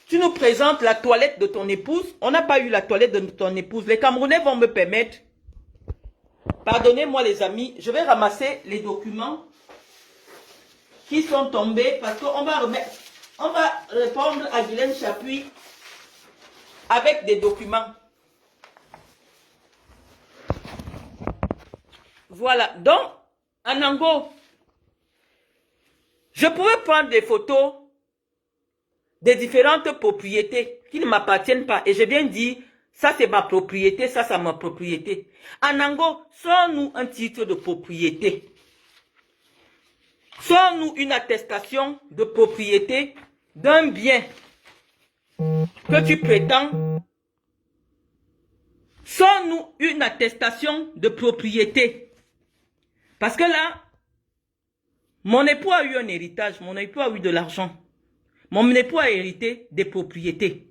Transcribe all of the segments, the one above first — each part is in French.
Tu nous présentes la toilette de ton épouse. On n'a pas eu la toilette de ton épouse. Les Camerounais vont me permettre. Pardonnez-moi les amis, je vais ramasser les documents qui sont tombés parce qu'on va remettre, on va répondre à Guylaine Chapuis avec des documents. Voilà, donc, Anango, je pouvais prendre des photos des différentes propriétés qui ne m'appartiennent pas. Et je viens dire, ça c'est ma propriété, ça c'est ma propriété. Anango, sors-nous un titre de propriété. Sors-nous une attestation de propriété d'un bien que tu prétends. Sors-nous une attestation de propriété. Parce que là, mon époux a eu un héritage, mon époux a eu de l'argent. Mon époux a hérité des propriétés.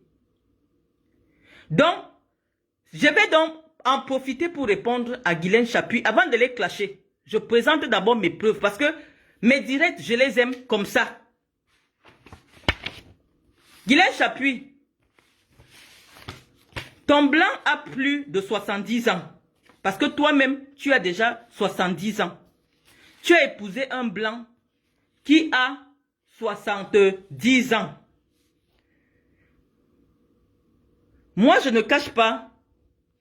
Donc, je vais donc en profiter pour répondre à Guylaine Chapuis. Avant de les clasher, je présente d'abord mes preuves parce que mes directs, je les aime comme ça. Guylaine Chapuis, ton blanc a plus de 70 ans. Parce que toi-même, tu as déjà 70 ans. Tu as épousé un blanc qui a 70 ans. Moi, je ne cache pas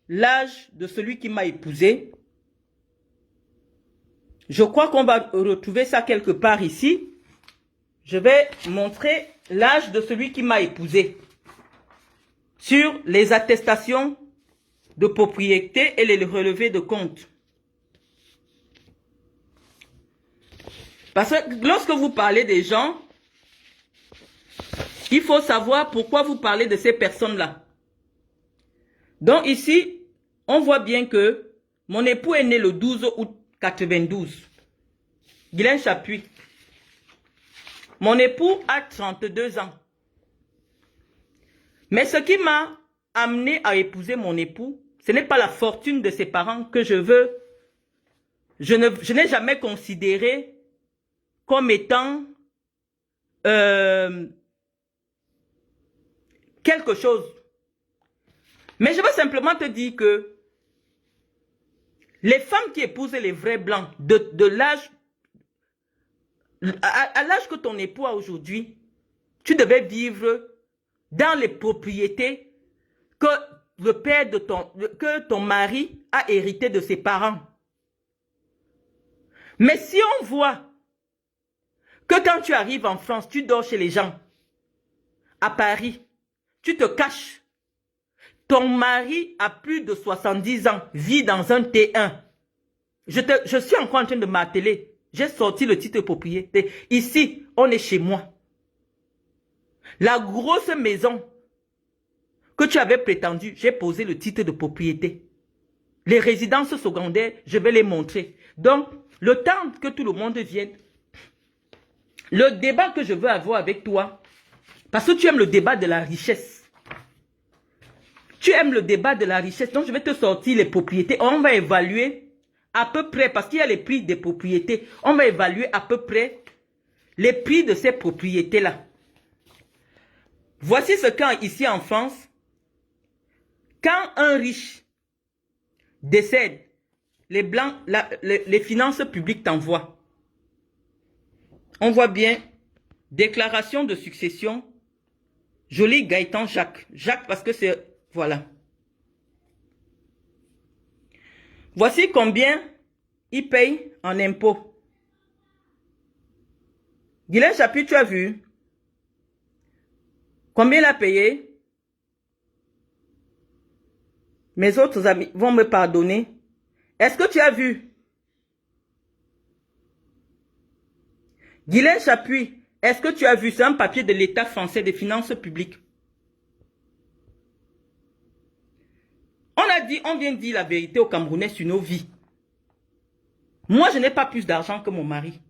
l'âge de celui qui m'a épousé. Je crois qu'on va retrouver ça quelque part ici. Je vais montrer l'âge de celui qui m'a épousé sur les attestations de propriété et les relevés de compte. Parce que lorsque vous parlez des gens, il faut savoir pourquoi vous parlez de ces personnes-là. Donc ici, on voit bien que mon époux est né le 12 août 92. Guylaine Chapuis. Mon époux a 32 ans. Mais ce qui m'a amené à épouser mon époux, ce n'est pas la fortune de ses parents que je veux. Je n'ai jamais considéré comme étant quelque chose. Mais je veux simplement te dire que les femmes qui épousent les vrais blancs de l'âge, à l'âge que ton époux a aujourd'hui, tu devais vivre dans les propriétés que le père de que ton mari a hérité de ses parents. Mais si on voit que quand tu arrives en France, tu dors chez les gens, à Paris, tu te caches, ton mari a plus de 70 ans, vit dans un T1. Je suis encore en train de m'atteler. J'ai sorti le titre de propriété. Ici, on est chez moi. La grosse maison que tu avais prétendu, j'ai posé le titre de propriété. Les résidences secondaires, je vais les montrer. Donc, le temps que tout le monde vienne, le débat que je veux avoir avec toi, parce que tu aimes le débat de la richesse. Tu aimes le débat de la richesse, donc je vais te sortir les propriétés. On va évaluer à peu près, parce qu'il y a les prix des propriétés, on va évaluer à peu près les prix de ces propriétés-là. Voici ce qu'en ici en France, quand un riche décède, les blancs, les finances publiques t'envoient. On voit bien, déclaration de succession, joli Gaëtan Jacques. Jacques parce que c'est, voilà. Voici combien il paye en impôts. Guylaine Chapuis, tu as vu? Combien il a payé? Mes autres amis vont me pardonner. Est-ce que tu as vu? Guylaine Chapuis, est-ce que tu as vu? C'est un papier de l'État français des finances publiques. On vient dire la vérité aux Camerounais sur nos vies. Moi, je n'ai pas plus d'argent que mon mari.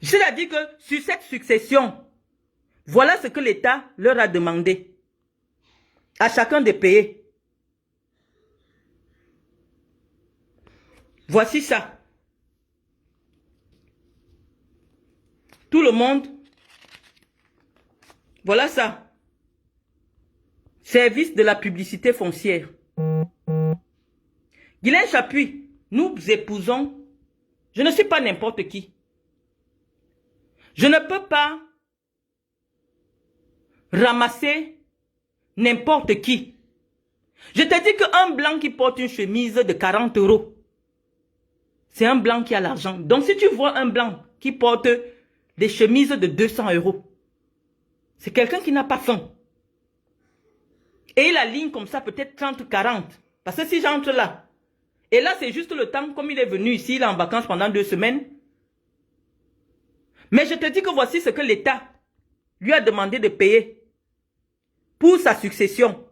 C'est-à-dire que sur cette succession, voilà ce que l'État leur a demandé. À chacun de payer. Voici ça. Tout le monde Voilà ça. Service de la publicité foncière. Guylaine Chapuis, nous épousons. Je ne suis pas n'importe qui. Je ne peux pas ramasser n'importe qui. Je te dis qu'un blanc qui porte une chemise de 40 €, c'est un blanc qui a l'argent. Donc si tu vois un blanc qui porte des chemises de 200 €, c'est quelqu'un qui n'a pas faim. Et il aligne comme ça peut-être 30, 40. Parce que si j'entre là, et là c'est juste le temps, comme il est venu ici, il est en vacances pendant 2 semaines. Mais je te dis que voici ce que l'État lui a demandé de payer pour sa succession.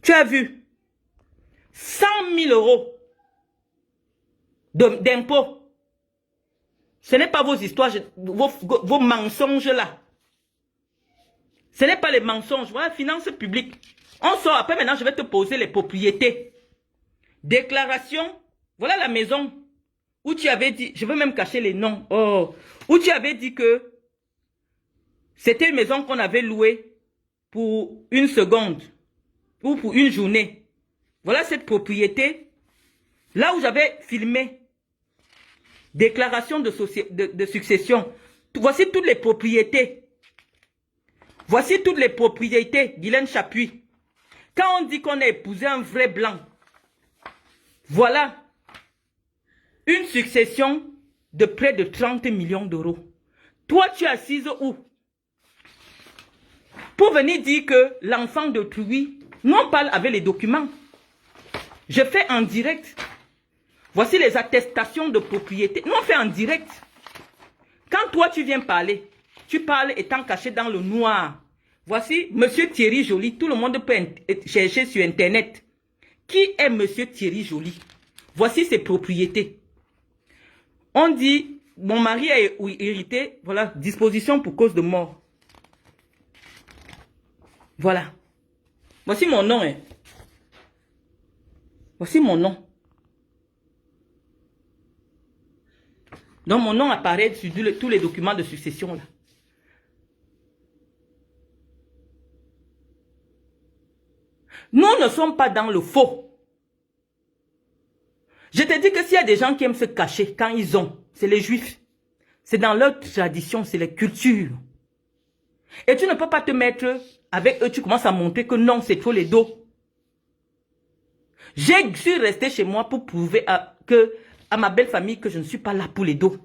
Tu as vu 100 000 € d'impôts. Ce n'est pas vos histoires, vos mensonges là. Ce n'est pas les mensonges. Voilà, finances publiques. On sort après, maintenant je vais te poser les propriétés. Déclaration. Voilà la maison où tu avais dit, je veux même cacher les noms. Oh, où tu avais dit que c'était une maison qu'on avait louée pour 1 seconde ou pour 1 journée. Voilà cette propriété. Là où j'avais filmé. Déclaration de succession. Voici toutes les propriétés. Voici toutes les propriétés, Guylaine Chapuis. Quand on dit qu'on a épousé un vrai blanc, voilà une succession de près de 30 millions d'euros. Toi, tu es assise où? Pour venir dire que l'enfant d'autrui, nous on parle avec les documents. Je fais en direct. Voici les attestations de propriété. Nous on fait en direct. Quand toi tu viens parler, tu parles étant caché dans le noir. Voici Monsieur Thierry Joly. Tout le monde peut chercher sur Internet. Qui est Monsieur Thierry Joly? Voici ses propriétés. On dit, mon mari a hérité, voilà, disposition pour cause de mort. Voilà. Voici mon nom. Hein. Voici mon nom. Donc mon nom apparaît sur tous les documents de succession là. Nous ne sommes pas dans le faux. Je te dis que s'il y a des gens qui aiment se cacher quand ils ont, c'est les juifs. C'est dans leur tradition, c'est la culture. Et tu ne peux pas te mettre avec eux, tu commences à montrer que non, c'est trop les dos. Je suis resté chez moi pour prouver à ma belle famille que je ne suis pas là pour les dos.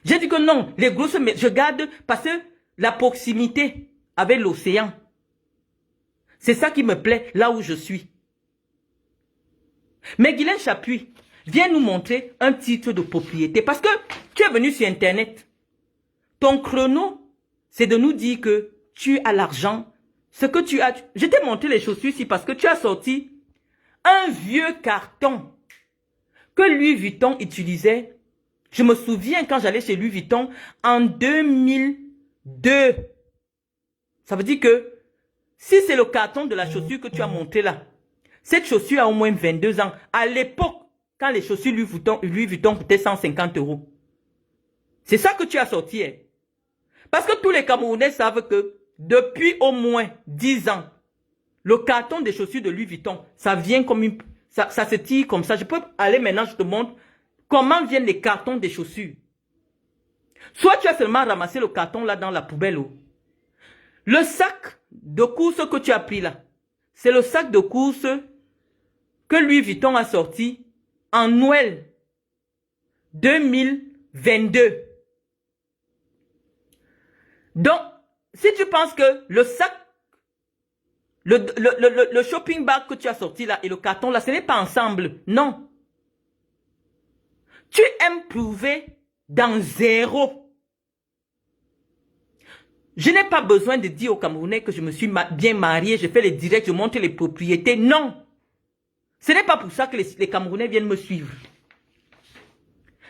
J'ai dit que non, les grosses, je garde parce que la proximité avec l'océan, c'est ça qui me plaît là où je suis. Mais Guylaine Chapuis, viens nous montrer un titre de propriété. Parce que tu es venu sur Internet. Ton chrono, c'est de nous dire que tu as l'argent. Ce que tu as... Je t'ai montré les chaussures ici parce que tu as sorti un vieux carton que Louis Vuitton utilisait. Je me souviens quand j'allais chez Louis Vuitton en 2002. Ça veut dire que si c'est le carton de la chaussure que tu as montré là, cette chaussure a au moins 22 ans. À l'époque, quand les chaussures Louis Vuitton coûtaient 150 €. C'est ça que tu as sorti. Hein? Parce que tous les Camerounais savent que depuis au moins 10 ans, le carton des chaussures de Louis Vuitton, ça vient comme une... Ça se tire comme ça. Je peux aller maintenant, je te montre comment viennent les cartons des chaussures. Soit tu as seulement ramassé le carton là dans la poubelle. Oh. Le sac de course que tu as pris là, c'est le sac de course que Louis Vuitton a sorti en Noël 2022. Donc, si tu penses que le sac, le shopping bag que tu as sorti là et le carton là, ce n'est pas ensemble. Non. Tu aimes prouver dans zéro. Je n'ai pas besoin de dire aux Camerounais que je me suis bien mariée, je fais les directs, je montre les propriétés. Non. Ce n'est pas pour ça que les Camerounais viennent me suivre.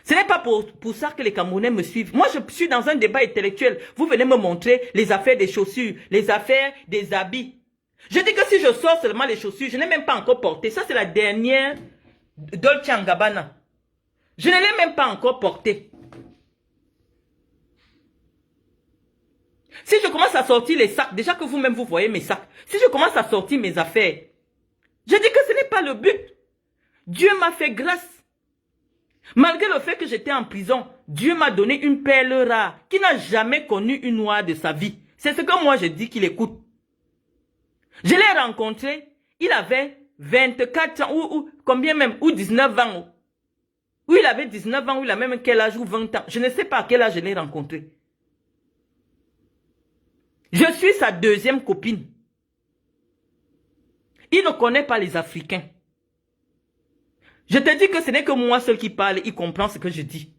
Ce n'est pas pour ça que les Camerounais me suivent. Moi, je suis dans un débat intellectuel. Vous venez me montrer les affaires des chaussures, les affaires des habits. Je dis que si je sors seulement les chaussures, je n'ai même pas encore porté. Ça, c'est la dernière Dolce & Gabbana. Je ne l'ai même pas encore portée. Si je commence à sortir les sacs, déjà que vous-même vous voyez mes sacs, si je commence à sortir mes affaires, je dis que ce n'est pas le but. Dieu m'a fait grâce. Malgré le fait que j'étais en prison, Dieu m'a donné une perle rare qui n'a jamais connu une noire de sa vie. C'est ce que moi je dis qu'il écoute. Je l'ai rencontré, il avait 24 ans ou combien même, ou 19 ans. Ou il avait 19 ans, ou il a même quel âge, ou 20 ans. Je ne sais pas à quel âge je l'ai rencontré. Je suis sa deuxième copine. Il ne connaît pas les Africains. Je te dis que ce n'est que moi seul qui parle, il comprend ce que je dis.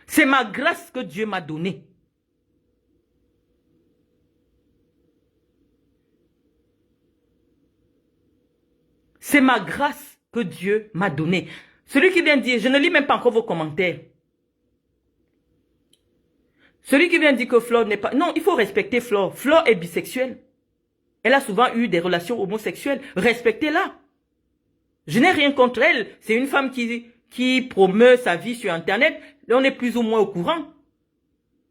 C'est ma grâce que Dieu m'a donnée. C'est ma grâce que Dieu m'a donnée. Celui qui vient dire, je ne lis même pas encore vos commentaires. Celui qui vient dire que Flore n'est pas... Non, il faut respecter Flore. Flore est bisexuelle. Elle a souvent eu des relations homosexuelles. Respectez-la. Je n'ai rien contre elle. C'est une femme qui promeut sa vie sur Internet. On est plus ou moins au courant.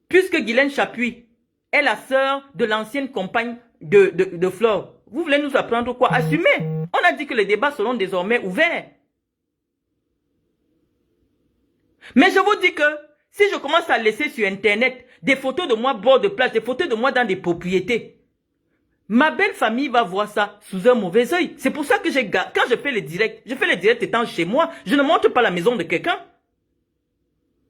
Puisque Guylaine Chapuis est la sœur de l'ancienne compagne de Flore. Vous voulez nous apprendre quoi? Assumez. On a dit que les débats seront désormais ouverts. Mais je vous dis que si je commence à laisser sur Internet des photos de moi bord de plage, des photos de moi dans des propriétés, ma belle famille va voir ça sous un mauvais œil. C'est pour ça que quand je fais les directs, étant chez moi, je ne montre pas la maison de quelqu'un.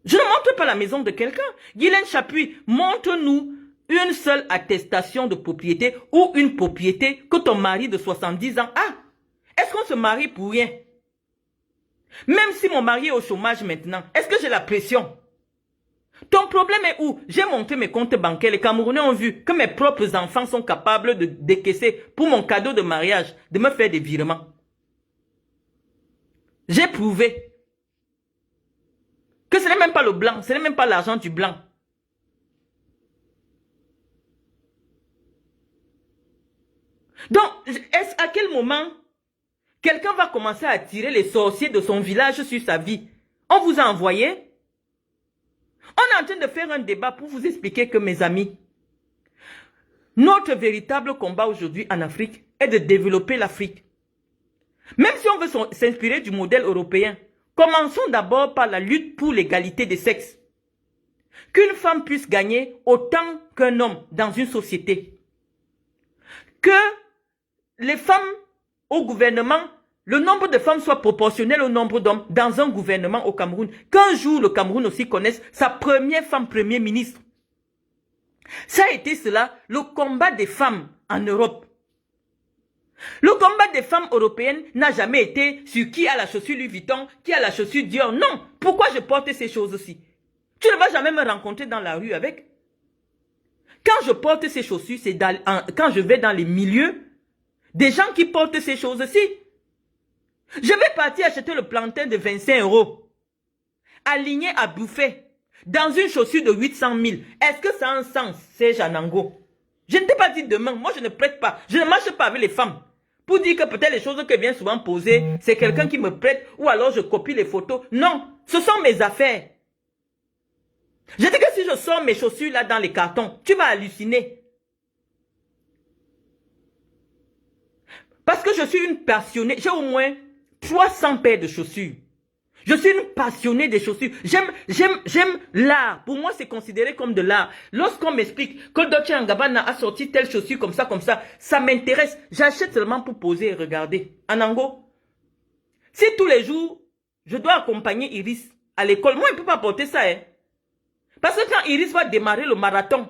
Je ne montre pas la maison de quelqu'un. Guylaine Chapuis, montre-nous une seule attestation de propriété ou une propriété que ton mari de 70 ans a. Est-ce qu'on se marie pour rien? Même si mon mari est au chômage maintenant, est-ce que j'ai la pression? Ton problème est où? J'ai monté mes comptes bancaires. Les Camerounais ont vu que mes propres enfants sont capables de décaisser pour mon cadeau de mariage, de me faire des virements. J'ai prouvé que ce n'est même pas le blanc, ce n'est même pas l'argent du blanc. Donc, est-ce à quel moment quelqu'un va commencer à tirer les sorciers de son village sur sa vie? On vous a envoyé? On est en train de faire un débat pour vous expliquer que, mes amis, notre véritable combat aujourd'hui en Afrique est de développer l'Afrique. Même si on veut s'inspirer du modèle européen, commençons d'abord par la lutte pour l'égalité des sexes. Qu'une femme puisse gagner autant qu'un homme dans une société. Que les femmes au gouvernement, le nombre de femmes soit proportionnel au nombre d'hommes dans un gouvernement au Cameroun. Qu'un jour le Cameroun aussi connaisse sa première femme premier ministre. Ça a été cela, le combat des femmes en Europe. Le combat des femmes européennes n'a jamais été sur qui a la chaussure Louis Vuitton, qui a la chaussure Dior. Non. Pourquoi je porte ces choses-ci? Tu ne vas jamais me rencontrer dans la rue avec. Quand je porte ces chaussures, c'est quand je vais dans les milieux, des gens qui portent ces choses-ci. Je vais partir acheter le plantain de 25 €, aligné à bouffer, dans une chaussure de 800 000. Est-ce que ça a un sens, Serge Anango? Je ne t'ai pas dit demain, moi je ne prête pas, je ne marche pas avec les femmes. Pour dire que peut-être les choses que vient souvent poser, c'est quelqu'un qui me prête, ou alors je copie les photos. Non, ce sont mes affaires. Je dis que si je sors mes chaussures là dans les cartons, tu vas halluciner. Parce que je suis une passionnée, j'ai au moins 300 paires de chaussures. Je suis une passionnée des chaussures. J'aime l'art. Pour moi, c'est considéré comme de l'art. Lorsqu'on m'explique que Dolce & Gabbana a sorti telle chaussure comme ça m'intéresse. J'achète seulement pour poser et regarder. Anango, si tous les jours, je dois accompagner Iris à l'école, moi, je ne peux pas porter ça. Hein. Parce que quand Iris va démarrer le marathon,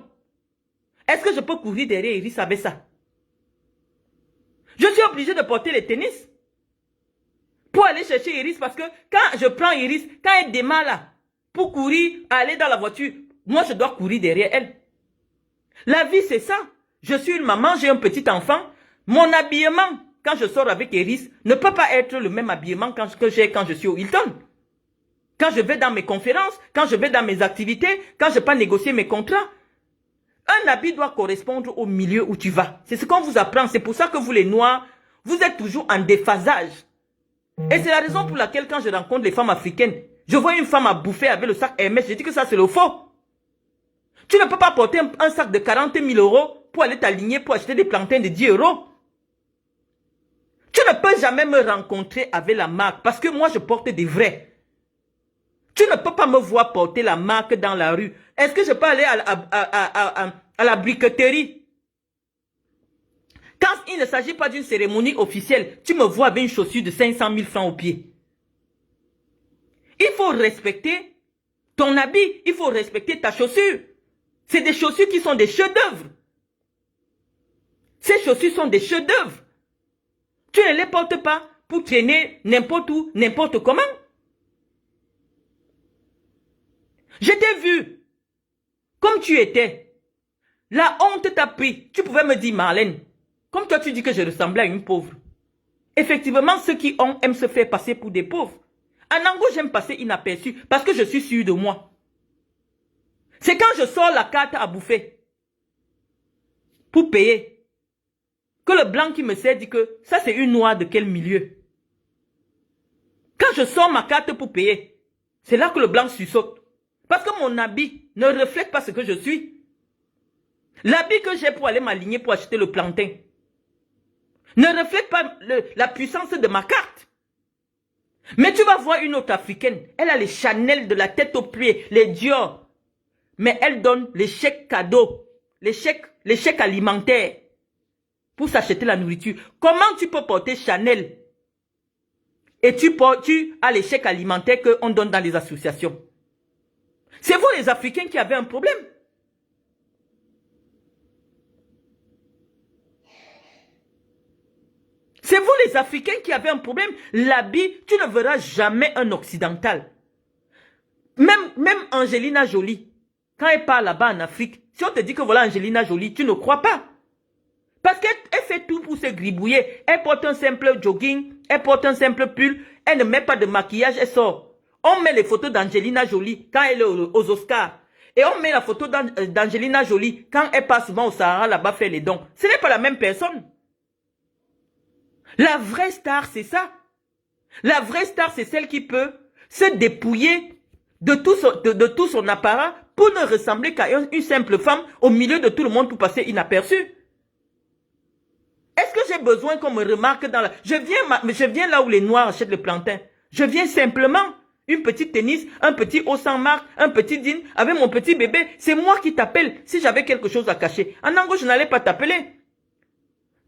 est-ce que je peux courir derrière Iris avec ça? Je suis obligé de porter les tennis pour aller chercher Iris, parce que quand je prends Iris, quand elle démarre là, pour courir, aller dans la voiture, moi je dois courir derrière elle. La vie c'est ça. Je suis une maman, j'ai un petit enfant. Mon habillement, quand je sors avec Iris, ne peut pas être le même habillement que j'ai quand je suis au Hilton. Quand je vais dans mes conférences, quand je vais dans mes activités, quand je peux négocier mes contrats. Un habit doit correspondre au milieu où tu vas. C'est ce qu'on vous apprend. C'est pour ça que vous les Noirs, vous êtes toujours en déphasage. Et c'est la raison pour laquelle quand je rencontre les femmes africaines, je vois une femme à bouffer avec le sac Hermès, je dis que ça c'est le faux. Tu ne peux pas porter un sac de 40 000 € pour aller t'aligner pour acheter des plantains de 10 €. Tu ne peux jamais me rencontrer avec la marque parce que moi je porte des vrais. Tu ne peux pas me voir porter la marque dans la rue. Est-ce que je peux aller à la briqueterie? Quand il ne s'agit pas d'une cérémonie officielle, tu me vois avec une chaussure de 500 000 francs au pied. Il faut respecter ton habit, il faut respecter ta chaussure. C'est des chaussures qui sont des chefs-d'œuvre. Ces chaussures sont des chefs-d'œuvre. Tu ne les portes pas pour traîner n'importe où, n'importe comment. Je t'ai vu comme tu étais. La honte t'a pris. Tu pouvais me dire, Marlène, comme toi tu dis que je ressemblais à une pauvre. Effectivement, ceux qui ont aiment se faire passer pour des pauvres. En Ango, j'aime passer inaperçu parce que je suis sûr de moi. C'est quand je sors la carte à bouffer pour payer que le blanc qui me sert dit que ça c'est une noire de quel milieu. Quand je sors ma carte pour payer, c'est là que le blanc sursaute. Parce que mon habit ne reflète pas ce que je suis. L'habit que j'ai pour aller m'aligner pour acheter le plantain ne reflète pas la puissance de ma carte. Mais tu vas voir une autre africaine, elle a les Chanel de la tête aux pieds, les Dior. Mais elle donne les chèques cadeaux, les chèques alimentaires pour s'acheter la nourriture. Comment tu peux porter Chanel et tu as les chèques alimentaires qu'on donne dans les associations? C'est vous les Africains qui avez un problème. C'est vous les Africains qui avez un problème. L'habit, tu ne verras jamais un occidental. Même Angelina Jolie, quand elle part là-bas en Afrique, si on te dit que voilà Angelina Jolie, tu ne crois pas. Parce qu'elle fait tout pour se gribouiller. Elle porte un simple jogging, elle porte un simple pull, elle ne met pas de maquillage, elle sort. On met les photos d'Angelina Jolie quand elle est aux Oscars. Et on met la photo d'Angelina Jolie quand elle passe souvent au Sahara là-bas faire les dons. Ce n'est pas la même personne. La vraie star, c'est ça. La vraie star, c'est celle qui peut se dépouiller de tout son apparat pour ne ressembler qu'à une simple femme au milieu de tout le monde pour passer inaperçue. Est-ce que j'ai besoin qu'on me remarque dans la... Je viens là où les Noirs achètent le plantain. Je viens simplement, une petite tennis, un petit haut sans marque, un petit jean, avec mon petit bébé. C'est moi qui t'appelle si j'avais quelque chose à cacher. En Ango, je n'allais pas t'appeler.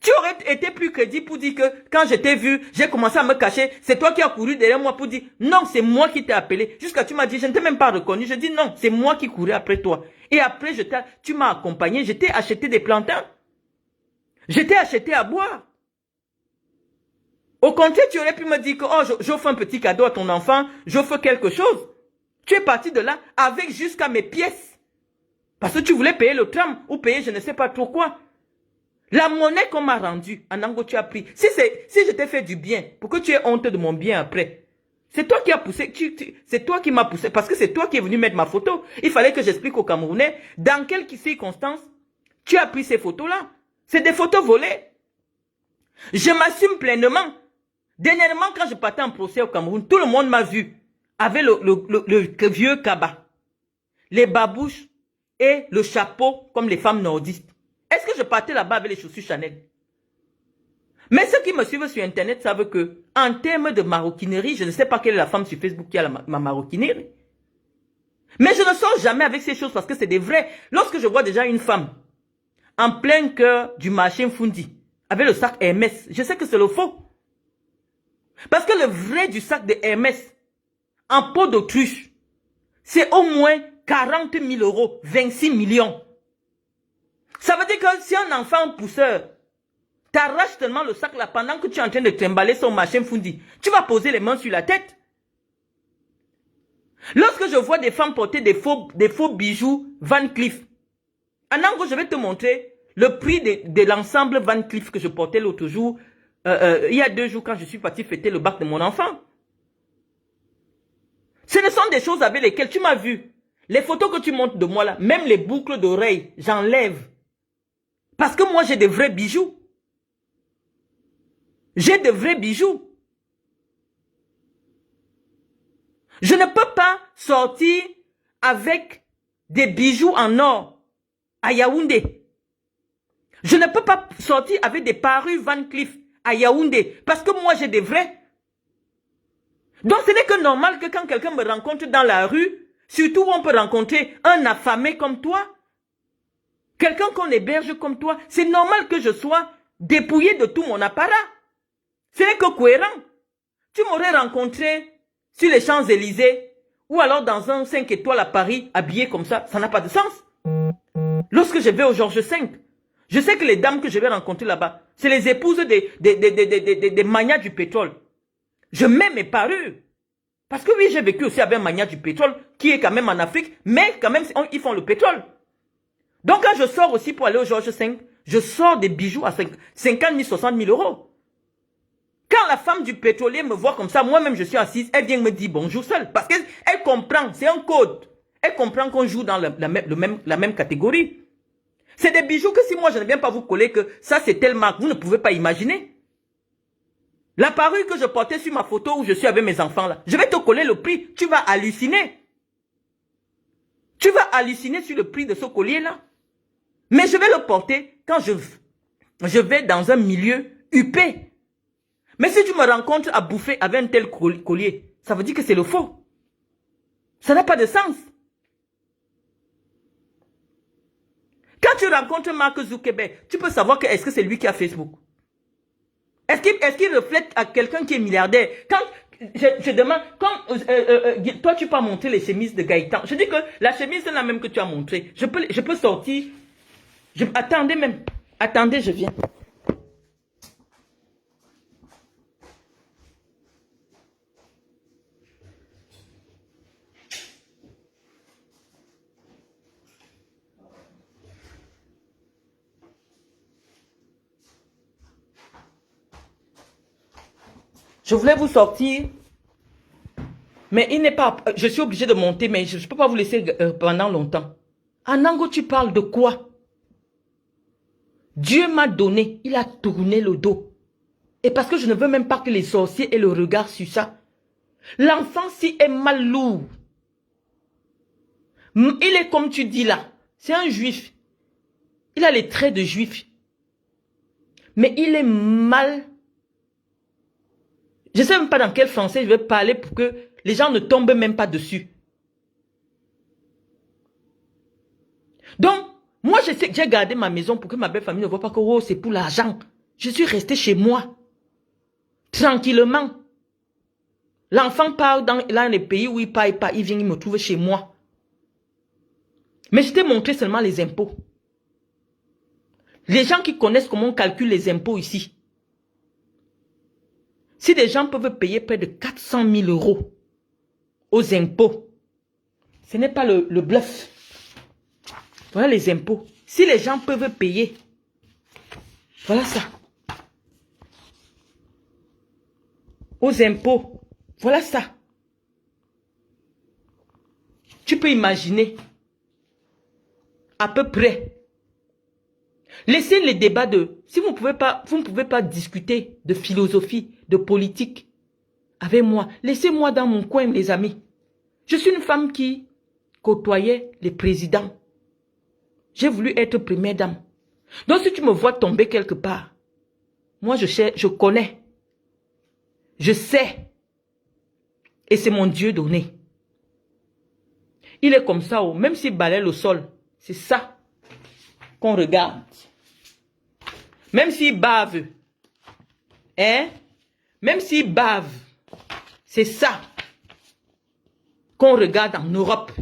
Tu aurais été plus crédible pour dire que quand je t'ai vu, j'ai commencé à me cacher. C'est toi qui as couru derrière moi pour dire non, c'est moi qui t'ai appelé. Jusqu'à tu m'as dit, je ne t'ai même pas reconnu. Je dis non, c'est moi qui courais après toi. Et après, tu m'as accompagné, je t'ai acheté des plantains. Je t'ai acheté à boire. Au contraire, tu aurais pu me dire que oh, j'offre un petit cadeau à ton enfant, j'offre quelque chose. Tu es parti de là avec jusqu'à mes pièces. Parce que tu voulais payer le tram ou payer je ne sais pas trop quoi. La monnaie qu'on m'a rendue, en Ango, tu as pris. Si je t'ai fait du bien, pour que tu aies honte de mon bien après, c'est toi qui as poussé, c'est toi qui m'as poussé, parce que c'est toi qui es venu mettre ma photo. Il fallait que j'explique aux Camerounais dans quelles circonstances tu as pris ces photos-là. C'est des photos volées. Je m'assume pleinement. Dernièrement, quand je partais en procès au Cameroun, tout le monde m'a vu avec le vieux kaba, les babouches et le chapeau comme les femmes nordistes. Est-ce que je partais là-bas avec les chaussures Chanel? Mais ceux qui me suivent sur Internet savent que, en termes de maroquinerie, je ne sais pas quelle est la femme sur Facebook qui a ma maroquinerie. Mais je ne sors jamais avec ces choses parce que c'est des vrais. Lorsque je vois déjà une femme en plein cœur du marché Mfundi, avec le sac Hermès, je sais que c'est le faux. Parce que le vrai du sac de Hermès, en peau d'autruche, c'est au moins 40 000 €, 26 millions. Ça veut dire que si un enfant pousseur t'arrache tellement le sac là pendant que tu es en train de trimballer son machin Fundi, tu vas poser les mains sur la tête. Lorsque je vois des femmes porter des faux bijoux Van Cleef, en Ango, je vais te montrer le prix de l'ensemble Van Cleef que je portais l'autre jour, il y a 2 jours quand je suis parti fêter le bac de mon enfant. Ce ne sont des choses avec lesquelles tu m'as vu. Les photos que tu montres de moi là, même les boucles d'oreilles, j'enlève. Parce que moi, j'ai de vrais bijoux. J'ai de vrais bijoux. Je ne peux pas sortir avec des bijoux en or à Yaoundé. Je ne peux pas sortir avec des parures Van Cleef à Yaoundé parce que moi j'ai des vrais. Donc ce n'est que normal que quand quelqu'un me rencontre dans la rue, surtout où on peut rencontrer un affamé comme toi, quelqu'un qu'on héberge comme toi, c'est normal que je sois dépouillé de tout mon apparat. Ce n'est que cohérent. Tu m'aurais rencontré sur les Champs-Élysées ou alors dans un 5 étoiles à Paris, habillé comme ça n'a pas de sens. Lorsque je vais au Georges V, je sais que les dames que je vais rencontrer là-bas, c'est les épouses des magnats du pétrole. Je mets mes parures. Parce que oui, j'ai vécu aussi avec un magnat du pétrole qui est quand même en Afrique, mais quand même, ils font le pétrole. Donc quand je sors aussi pour aller au Georges V, je sors des bijoux à 50 000, 60 000 euros. Quand la femme du pétrolier me voit comme ça, moi-même je suis assise, elle vient me dire bonjour seule. Parce qu'elle comprend, c'est un code. Elle comprend qu'on joue dans la même catégorie. C'est des bijoux que si moi je ne viens pas vous coller que ça c'est telle marque, vous ne pouvez pas imaginer. La parure que je portais sur ma photo où je suis avec mes enfants là, je vais te coller le prix, tu vas halluciner. Tu vas halluciner sur le prix de ce collier là. Mais je vais le porter quand je vais dans un milieu huppé. Mais si tu me rencontres à bouffer avec un tel collier, ça veut dire que c'est le faux. Ça n'a pas de sens. Quand tu rencontres Mark Zuckerberg, tu peux savoir que est-ce que c'est lui qui a Facebook. Est-ce qu'il reflète à quelqu'un qui est milliardaire? Quand je demande, quand toi tu peux montrer les chemises de Gaëtan, je dis que la chemise c'est la même que tu as montrée. Je peux sortir. Attendez même. Attendez, je viens. Je voulais vous sortir, mais il n'est pas... Je suis obligé de monter, mais je ne peux pas vous laisser pendant longtemps. Anango, tu parles de quoi? Dieu m'a donné, il a tourné le dos. Et parce que je ne veux même pas que les sorciers aient le regard sur ça. L'enfant, si est mal lourd, il est comme tu dis là, c'est un juif. Il a les traits de juif. Mais il est mal. Je ne sais même pas dans quel français je vais parler pour que les gens ne tombent même pas dessus. Donc, moi je sais que j'ai gardé ma maison pour que ma belle famille ne voit pas que oh, c'est pour l'argent. Je suis resté chez moi. Tranquillement. L'enfant part dans les pays où il part, il vient, il me trouve chez moi. Mais je t'ai montré seulement les impôts. Les gens qui connaissent comment on calcule les impôts ici. Si des gens peuvent payer près de 400 000 euros aux impôts, ce n'est pas le bluff. Voilà les impôts. Si les gens peuvent payer, voilà ça. Aux impôts, voilà ça. Tu peux imaginer à peu près. Laissez les débats de... Si vous ne pouvez pas discuter de philosophie, de politique avec moi. Laissez-moi dans mon coin, les amis. Je suis une femme qui côtoyait les présidents. J'ai voulu être première dame. Donc si tu me vois tomber quelque part, moi je connais. Je sais. Et c'est mon Dieu donné. Il est comme ça, même s'il balaye le sol, c'est ça qu'on regarde. Même s'il bave, hein? Même s'il bave, c'est ça qu'on regarde en Europe.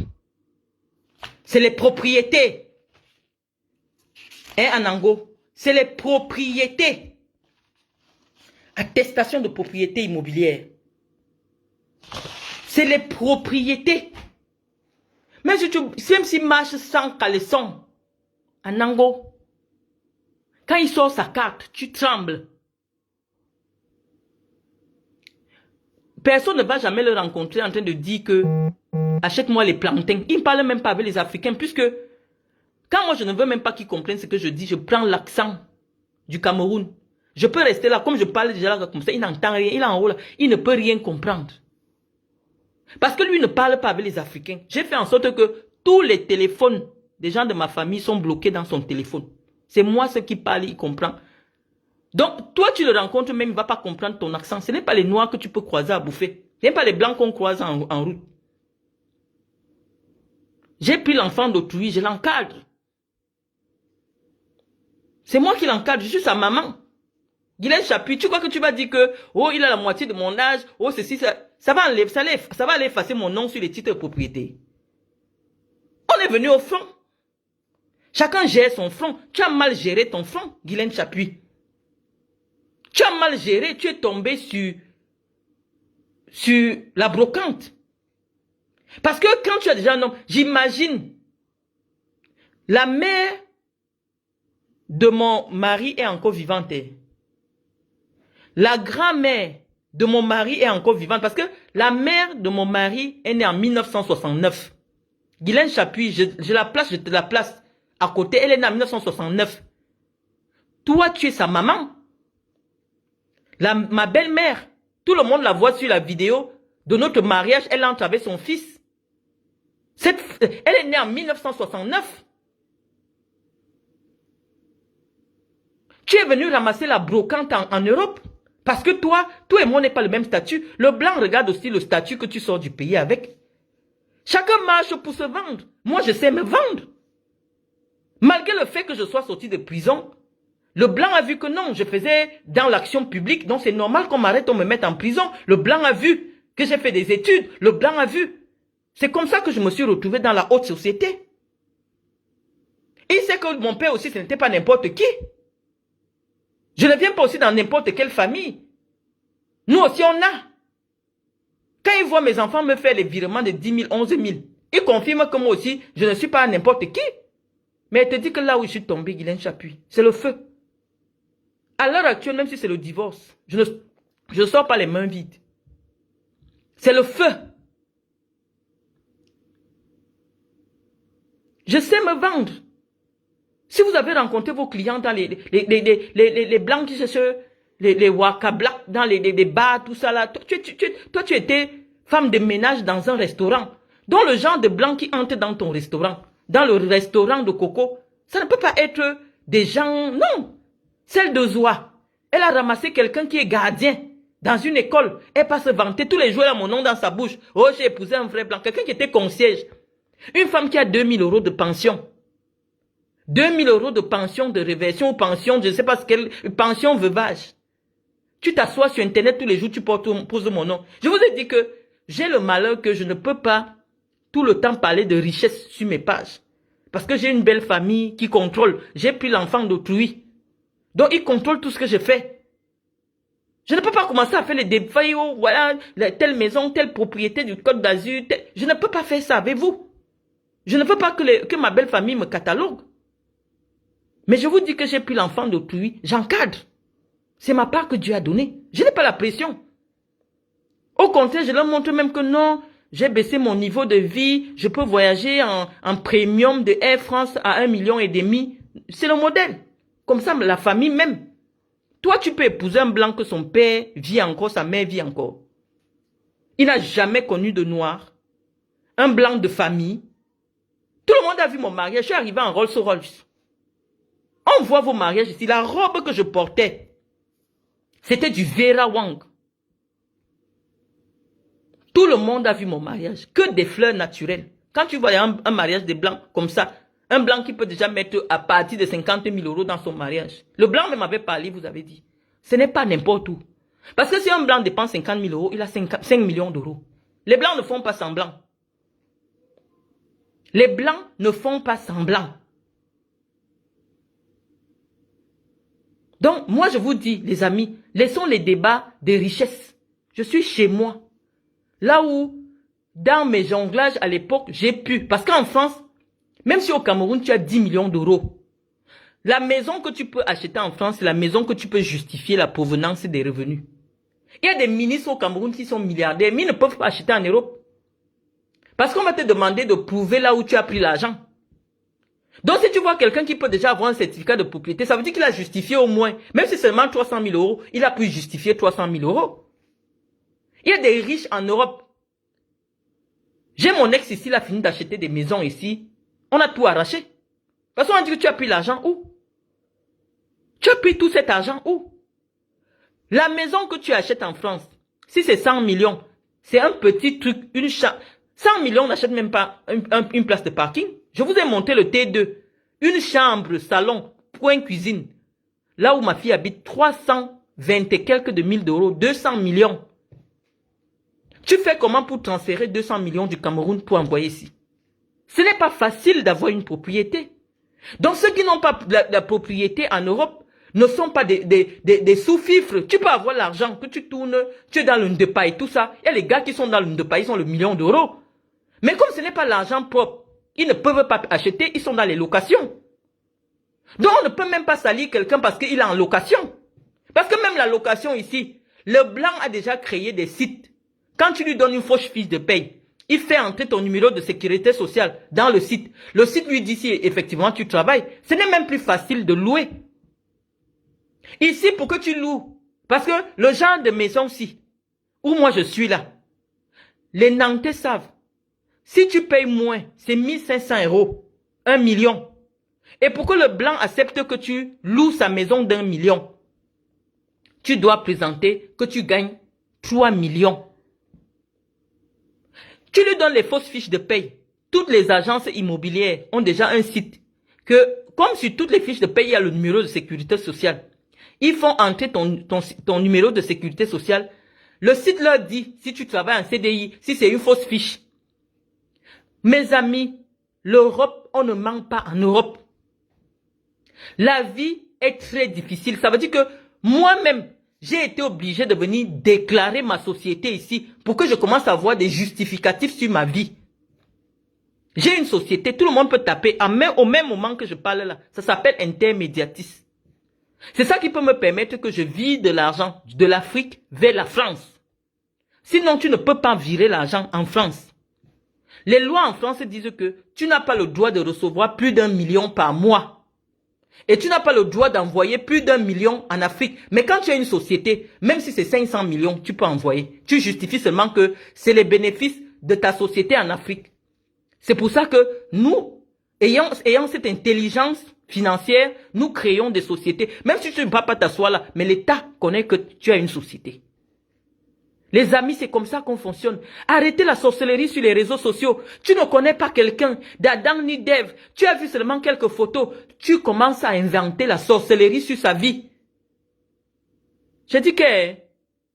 C'est les propriétés. Hein, Anango? C'est les propriétés. Attestation de propriété immobilière. C'est les propriétés. Mais même s'il marche sans caleçon, Anango, quand il sort sa carte, tu trembles. Personne ne va jamais le rencontrer en train de dire que achète-moi les plantains. Il ne parle même pas avec les Africains puisque quand moi je ne veux même pas qu'ils comprennent ce que je dis, je prends l'accent du Cameroun. Je peux rester là, comme je parle déjà là comme ça, il n'entend rien, il est en haut là, il ne peut rien comprendre. Parce que lui ne parle pas avec les Africains. J'ai fait en sorte que Tous les téléphones des gens de ma famille sont bloqués dans son téléphone. C'est moi ce qui parle, il comprend. Donc, toi, tu le rencontres même, il ne va pas comprendre ton accent. Ce n'est pas les noirs que tu peux croiser à bouffer. Ce n'est pas les blancs qu'on croise en route. J'ai pris l'enfant d'autrui, je l'encadre. C'est moi qui l'encadre, je suis sa maman. Guylaine Chapuis, tu crois que tu vas dire que, oh, il a la moitié de mon âge, oh, ceci, ça va aller effacer mon nom sur les titres de propriété. On est venu au front. Chacun gère son front. Tu as mal géré ton front, Guylaine Chapuis. Tu as mal géré, tu es tombé sur la brocante. Parce que quand tu as déjà un homme, j'imagine, la mère de mon mari est encore vivante. La grand-mère de mon mari est encore vivante. Parce que la mère de mon mari est née en 1969. Guylaine Chapuis, je te la place à côté. Elle est née en 1969. Toi, tu es sa maman. Ma belle-mère, tout le monde la voit sur la vidéo de notre mariage. Elle entre avec son fils. Elle est née en 1969. Tu es venu ramasser la brocante en Europe. Parce que toi et moi, on n'est pas le même statut. Le blanc regarde aussi le statut que tu sors du pays avec. Chacun marche pour se vendre. Moi, je sais me vendre. Malgré le fait que je sois sorti de prison, le blanc a vu que non, je faisais dans l'action publique, donc c'est normal qu'on m'arrête, on me mette en prison. Le blanc a vu que j'ai fait des études. Le blanc a vu. C'est comme ça que je me suis retrouvé dans la haute société. Il sait que mon père aussi, ce n'était pas n'importe qui. Je ne viens pas aussi dans n'importe quelle famille. Nous aussi, on a. Quand ils voient mes enfants me faire les virements de 10 000, 11 000, ils confirment que moi aussi, je ne suis pas n'importe qui. Mais elle te dit que là où je suis tombé, Guylaine Chapuis, c'est le feu. À l'heure actuelle, même si c'est le divorce, je ne sors pas les mains vides. C'est le feu. Je sais me vendre. Si vous avez rencontré vos clients dans les blancs qui cherchent, les waka black, dans les bars, tout ça là, toi tu étais femme de ménage dans un restaurant. Donc le genre de blanc qui entre dans ton restaurant, dans le restaurant de Coco, ça ne peut pas être des gens, non. Celle de Zoua, elle a ramassé quelqu'un qui est gardien dans une école. Elle passe se vanter tous les jours, elle a mon nom dans sa bouche. Oh, j'ai épousé un vrai blanc, quelqu'un qui était concierge. Une femme qui a 2 000 € de pension. 2 000 € de pension de réversion ou pension, je ne sais pas ce qu'elle, pension veuvage. Tu t'assois sur Internet tous les jours, tu poses mon nom. Je vous ai dit que j'ai le malheur que je ne peux pas tout le temps parler de richesse sur mes pages. Parce que j'ai une belle famille qui contrôle. J'ai pris l'enfant d'autrui. Donc, il contrôle tout ce que je fais. Je ne peux pas commencer à faire les défailles, voilà, telle maison, telle propriété du Côte d'Azur. Je ne peux pas faire ça avec vous. Je ne veux pas que ma belle famille me catalogue. Mais je vous dis que j'ai pris l'enfant d'autrui, j'encadre. C'est ma part que Dieu a donnée. Je n'ai pas la pression. Au contraire, je leur montre même que non, j'ai baissé mon niveau de vie, je peux voyager en premium de Air France à 1,5 million. C'est le modèle. Comme ça, la famille même. Toi, tu peux épouser un blanc que son père vit encore, sa mère vit encore. Il n'a jamais connu de noir. Un blanc de famille. Tout le monde a vu mon mariage. Je suis arrivé en Rolls-Royce. On voit vos mariages ici. La robe que je portais, c'était du Vera Wang. Tout le monde a vu mon mariage. Que des fleurs naturelles. Quand tu vois un mariage de blancs comme ça, un blanc qui peut déjà mettre à partir de 50 000 € dans son mariage. Le blanc même avait parlé, vous avez dit. Ce n'est pas n'importe où. Parce que si un blanc dépense 50 000 €, il a 5 millions d'euros. Les blancs ne font pas semblant. Les blancs ne font pas semblant. Donc, moi je vous dis, les amis, laissons les débats des richesses. Je suis chez moi. Là où, dans mes jonglages à l'époque, j'ai pu. Parce qu'en France, même si au Cameroun, tu as 10 millions d'euros, la maison que tu peux acheter en France, c'est la maison que tu peux justifier la provenance des revenus. Il y a des ministres au Cameroun qui sont milliardaires, mais ils ne peuvent pas acheter en Europe. Parce qu'on va te demander de prouver là où tu as pris l'argent. Donc si tu vois quelqu'un qui peut déjà avoir un certificat de propriété, ça veut dire qu'il a justifié au moins, même si c'est seulement 300 000 €, il a pu justifier 300 000 €. Il y a des riches en Europe. J'ai mon ex ici, il a fini d'acheter des maisons ici. On a tout arraché. Parce qu'on a dit que tu as pris l'argent où? Tu as pris tout cet argent où? La maison que tu achètes en France, si c'est 100 millions, c'est un petit truc, une chambre. 100 millions, on n'achète même pas une place de parking. Je vous ai monté le T2. Une chambre, salon, point cuisine. Là où ma fille habite, 320 et quelques de 1000 euros, 200 millions. Tu fais comment pour transférer 200 millions du Cameroun pour envoyer ici? Ce n'est pas facile d'avoir une propriété. Donc ceux qui n'ont pas la propriété en Europe ne sont pas des sous-fifres. Tu peux avoir l'argent que tu tournes, tu es dans le Ndepa et tout ça. Il y a les gars qui sont dans le Ndepa, ils ont le million d'euros. Mais comme ce n'est pas l'argent propre, ils ne peuvent pas acheter, ils sont dans les locations. Donc on ne peut même pas salir quelqu'un parce qu'il est en location. Parce que même la location ici, le blanc a déjà créé des sites. Quand tu lui donnes une fausse fiche de paye, il fait entrer ton numéro de sécurité sociale dans le site. Le site lui dit si effectivement tu travailles. Ce n'est même plus facile de louer. Ici, pour que tu loues, parce que le genre de maison-ci, où moi je suis là, les Nantais savent, si tu payes moins, c'est 1500 euros, 1 million. Et pour que le blanc accepte que tu loues sa maison d'1 million, tu dois présenter que tu gagnes 3 millions. Tu lui donnes les fausses fiches de paye. Toutes les agences immobilières ont déjà un site que, comme sur toutes les fiches de paye, il y a le numéro de sécurité sociale. Ils font entrer ton numéro de sécurité sociale. Le site leur dit, si tu travailles en CDI, si c'est une fausse fiche. Mes amis, l'Europe, on ne ment pas en Europe. La vie est très difficile. Ça veut dire que moi-même, j'ai été obligé de venir déclarer ma société ici pour que je commence à avoir des justificatifs sur ma vie. J'ai une société, tout le monde peut taper au même moment que je parle là. Ça s'appelle intermédiatis. C'est ça qui peut me permettre que je vire de l'argent de l'Afrique vers la France. Sinon, tu ne peux pas virer l'argent en France. Les lois en France disent que tu n'as pas le droit de recevoir plus d'1 million par mois. Et tu n'as pas le droit d'envoyer plus d'1 million en Afrique. Mais quand tu as une société, même si c'est 500 millions, tu peux envoyer. Tu justifies seulement que c'est les bénéfices de ta société en Afrique. C'est pour ça que nous, ayant cette intelligence financière, nous créons des sociétés. Même si tu ne vas pas t'asseoir là, mais l'État connaît que tu as une société. Les amis, c'est comme ça qu'on fonctionne. Arrêtez la sorcellerie sur les réseaux sociaux. Tu ne connais pas quelqu'un d'Adam ni d'Ève. Tu as vu seulement quelques photos. Tu commences à inventer la sorcellerie sur sa vie. Je dis que,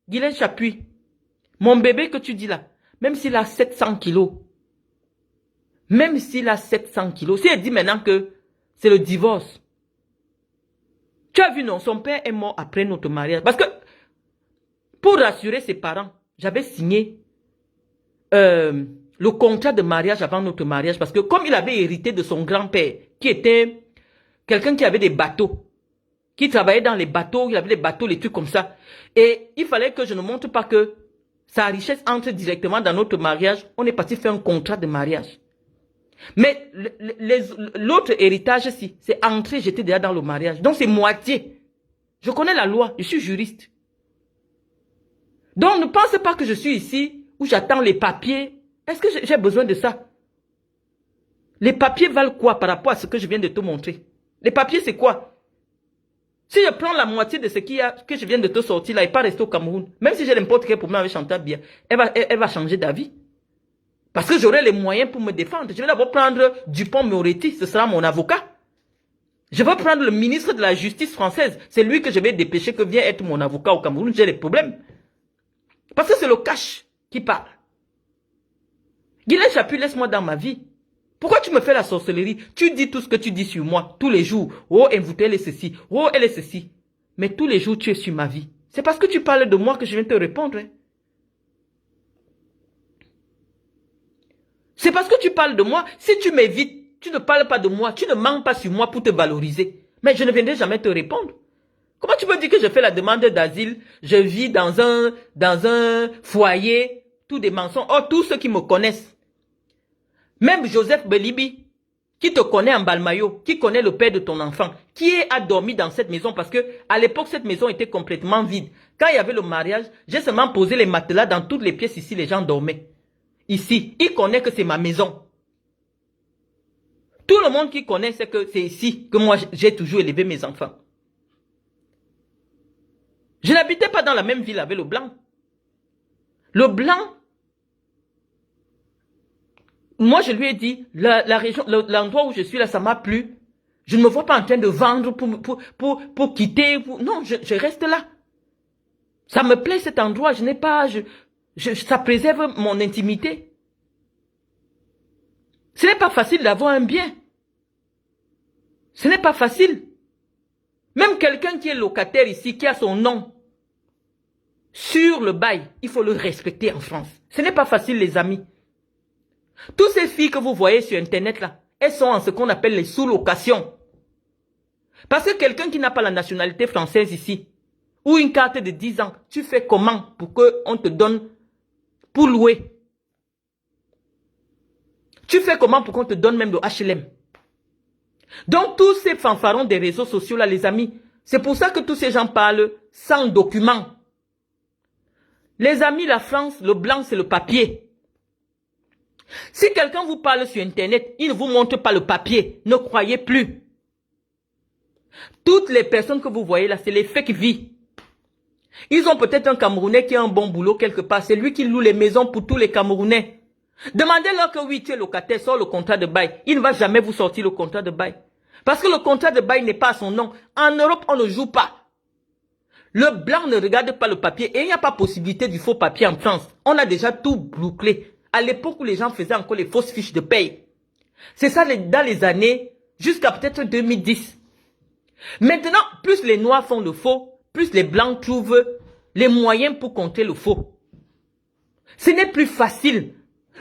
Guylaine Chapuis, mon bébé que tu dis là, même s'il a 700 kilos, même s'il a 700 kilos, si elle dit maintenant que c'est le divorce. Tu as vu, non, son père est mort après notre mariage. Parce que, pour rassurer ses parents, j'avais signé le contrat de mariage avant notre mariage. Parce que comme il avait hérité de son grand-père, qui était quelqu'un qui avait des bateaux, qui travaillait dans les bateaux, il avait des bateaux, les trucs comme ça. Et il fallait que je ne montre pas que sa richesse entre directement dans notre mariage. On est parti faire un contrat de mariage. Mais l'autre héritage, si, c'est entré, j'étais déjà dans le mariage. Donc c'est moitié. Je connais la loi, je suis juriste. Donc ne pense pas que je suis ici où j'attends les papiers. Est-ce que j'ai besoin de ça? Les papiers valent quoi par rapport à ce que je viens de te montrer? Les papiers c'est quoi? Si je prends la moitié de ce qu'il y a, que je viens de te sortir là et pas rester au Cameroun, même si j'ai n'importe quel problème avec Chantal Biya, elle va changer d'avis. Parce que j'aurai les moyens pour me défendre. Je vais d'abord prendre Dupont-Moretti, ce sera mon avocat. Je vais prendre le ministre de la Justice française. C'est lui que je vais dépêcher que vienne être mon avocat au Cameroun. J'ai les problèmes. Parce que c'est le cash qui parle. Guylaine Chapuis, laisse-moi dans ma vie. Pourquoi tu me fais la sorcellerie? Tu dis tout ce que tu dis sur moi, tous les jours. Oh, elle est ceci. Oh, elle est ceci. Mais tous les jours, tu es sur ma vie. C'est parce que tu parles de moi que je viens te répondre. Hein. C'est parce que tu parles de moi. Si tu m'évites, tu ne parles pas de moi. Tu ne mens pas sur moi pour te valoriser. Mais je ne viendrai jamais te répondre. Comment tu peux dire que je fais la demande d'asile? Je vis dans un foyer. Tous des mensonges. Oh, tous ceux qui me connaissent. Même Joseph Belibi, qui te connaît en Balmayo, qui connaît le père de ton enfant, qui a dormi dans cette maison parce que à l'époque, cette maison était complètement vide. Quand il y avait le mariage, j'ai seulement posé les matelas dans toutes les pièces ici, les gens dormaient. ici, il connaît que c'est ma maison. Tout le monde qui connaît sait que c'est ici que moi j'ai toujours élevé mes enfants. Je n'habitais pas dans la même ville avec le blanc. Le blanc, moi je lui ai dit, la région, l'endroit où je suis là, ça m'a plu. Je ne me vois pas en train de vendre pour quitter. Non, je reste là. Ça me plaît cet endroit, je n'ai pas, ça préserve mon intimité. Ce n'est pas facile d'avoir un bien. Ce n'est pas facile. Même quelqu'un qui est locataire ici, qui a son nom sur le bail, il faut le respecter en France. Ce n'est pas facile, les amis. Toutes ces filles que vous voyez sur Internet là, elles sont en ce qu'on appelle les sous-locations. Parce que quelqu'un qui n'a pas la nationalité française ici, ou une carte de 10 ans, tu fais comment pour qu'on te donne pour louer? Tu fais comment pour qu'on te donne même le HLM? Donc tous ces fanfarons des réseaux sociaux là, les amis, c'est pour ça que tous ces gens parlent sans document. Les amis, la France, le blanc c'est le papier. Si quelqu'un vous parle sur Internet, il ne vous montre pas le papier, ne croyez plus. Toutes les personnes que vous voyez là, c'est les fake vies. Ils ont peut-être un Camerounais qui a un bon boulot quelque part. C'est lui qui loue les maisons pour tous les Camerounais. Demandez-leur que oui, tu es locataire, sors le contrat de bail. Il ne va jamais vous sortir le contrat de bail. Parce que le contrat de bail n'est pas à son nom. En Europe, on ne joue pas. Le blanc ne regarde pas le papier et il n'y a pas possibilité du faux papier en France. On a déjà tout bouclé. À l'époque où les gens faisaient encore les fausses fiches de paye. C'est ça dans les années jusqu'à peut-être 2010. Maintenant, plus les noirs font le faux, plus les blancs trouvent les moyens pour contrer le faux. Ce n'est plus facile.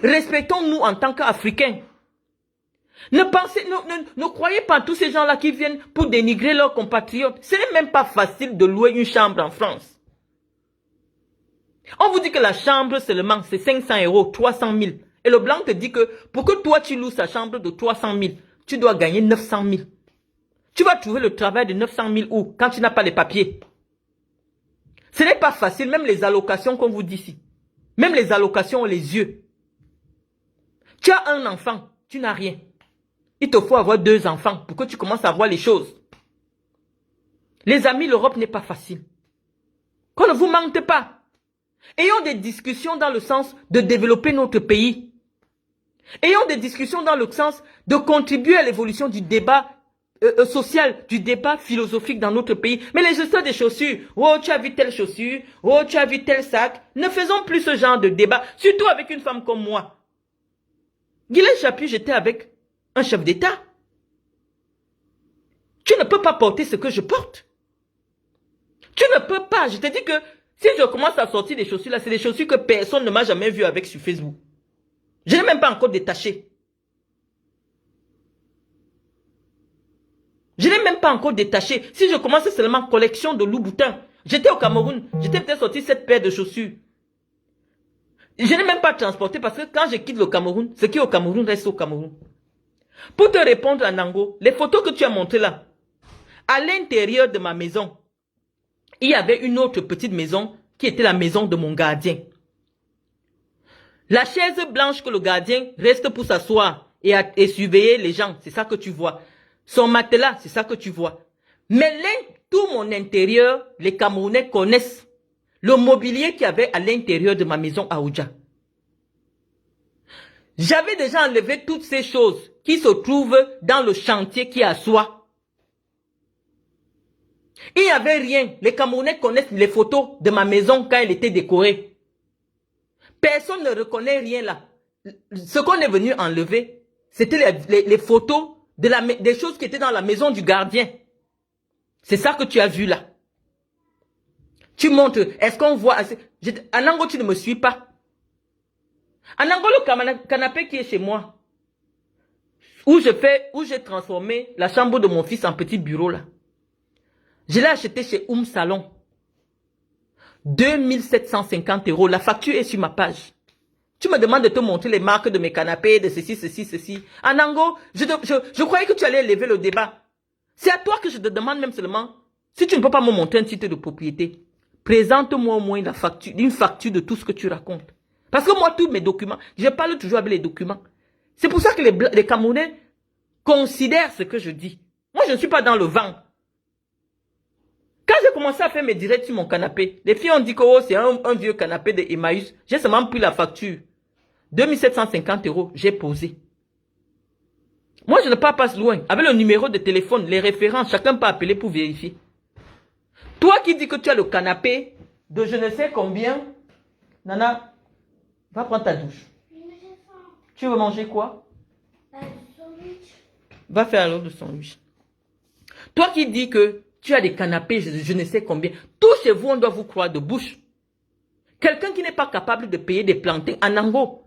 Respectons-nous en tant qu'Africains. Ne croyez pas à tous ces gens-là qui viennent pour dénigrer leurs compatriotes. Ce n'est même pas facile de louer une chambre en France. On vous dit que la chambre seulement c'est 500 €, 300 000. Et le blanc te dit que pour que toi tu loues sa chambre de 300 000, tu dois gagner 900 000. Tu vas trouver le travail de 900 000 où quand tu n'as pas les papiers. Ce n'est pas facile, même les allocations qu'on vous dit ici. Même les allocations ont les yeux. Tu as un enfant, tu n'as rien. Il te faut avoir 2 enfants pour que tu commences à voir les choses. Les amis, l'Europe n'est pas facile. Qu'on ne vous mente pas. Ayons des discussions dans le sens de développer notre pays. Ayons des discussions dans le sens de contribuer à l'évolution du débat social, du débat philosophique dans notre pays. Mais les gesteurs des chaussures, oh tu as vu telle chaussure, oh tu as vu tel sac, ne faisons plus ce genre de débat, surtout avec une femme comme moi. Guylaine Chapuis, j'étais avec un chef d'État. Tu ne peux pas porter ce que je porte. Tu ne peux pas, je te dis que si je commence à sortir des chaussures là, c'est des chaussures que personne ne m'a jamais vu avec sur Facebook. Je n'ai même pas encore détaché. Je n'ai même pas encore détaché. Si je commençais seulement collection de Louboutin, j'étais au Cameroun, j'étais peut-être sorti cette paire de chaussures. Je n'ai même pas transporté parce que quand je quitte le Cameroun, ce qui est au Cameroun reste au Cameroun. Pour te répondre à Nango, les photos que tu as montrées là, à l'intérieur de ma maison, il y avait une autre petite maison qui était la maison de mon gardien. La chaise blanche que le gardien reste pour s'asseoir et surveiller les gens, c'est ça que tu vois. Son matelas, c'est ça que tu vois. Mais tout mon intérieur, les Camerounais connaissent le mobilier qu'il y avait à l'intérieur de ma maison à Oudja. J'avais déjà enlevé toutes ces choses qui se trouvent dans le chantier qui est à soi. Il n'y avait rien. Les Camerounais connaissent les photos de ma maison quand elle était décorée. Personne ne reconnaît rien là. Ce qu'on est venu enlever, c'était les photos des choses qui étaient dans la maison du gardien. C'est ça que tu as vu là. Tu montres, est-ce qu'on voit... Anango, tu ne me suis pas. Anango, le canapé qui est chez moi, où j'ai transformé la chambre de mon fils en petit bureau là. Je l'ai acheté chez Salon. 2750 €. La facture est sur ma page. Tu me demandes de te montrer les marques de mes canapés, de ceci, ceci, ceci. Anango, je croyais que tu allais lever le débat. C'est à toi que je te demande même seulement, si tu ne peux pas me montrer un titre de propriété, présente-moi au moins une facture de tout ce que tu racontes. Parce que moi, tous mes documents, je parle toujours avec les documents. C'est pour ça que les Camerounais considèrent ce que je dis. Moi, je ne suis pas dans le vent. Quand j'ai commencé à faire mes directs sur mon canapé, les filles ont dit que oh, c'est un vieux canapé de Emmaüs. J'ai seulement pris la facture. 2750 €, j'ai posé. Moi, je ne pars pas loin. Avec le numéro de téléphone, les références, chacun peut appeler pour vérifier. Toi qui dis que tu as le canapé de je ne sais combien, Nana, va prendre ta douche. Tu veux manger quoi? Va faire alors de sandwich. Toi qui dis que tu as des canapés, je ne sais combien, tous chez vous, on doit vous croire de bouche. Quelqu'un qui n'est pas capable de payer des plantains en Ango,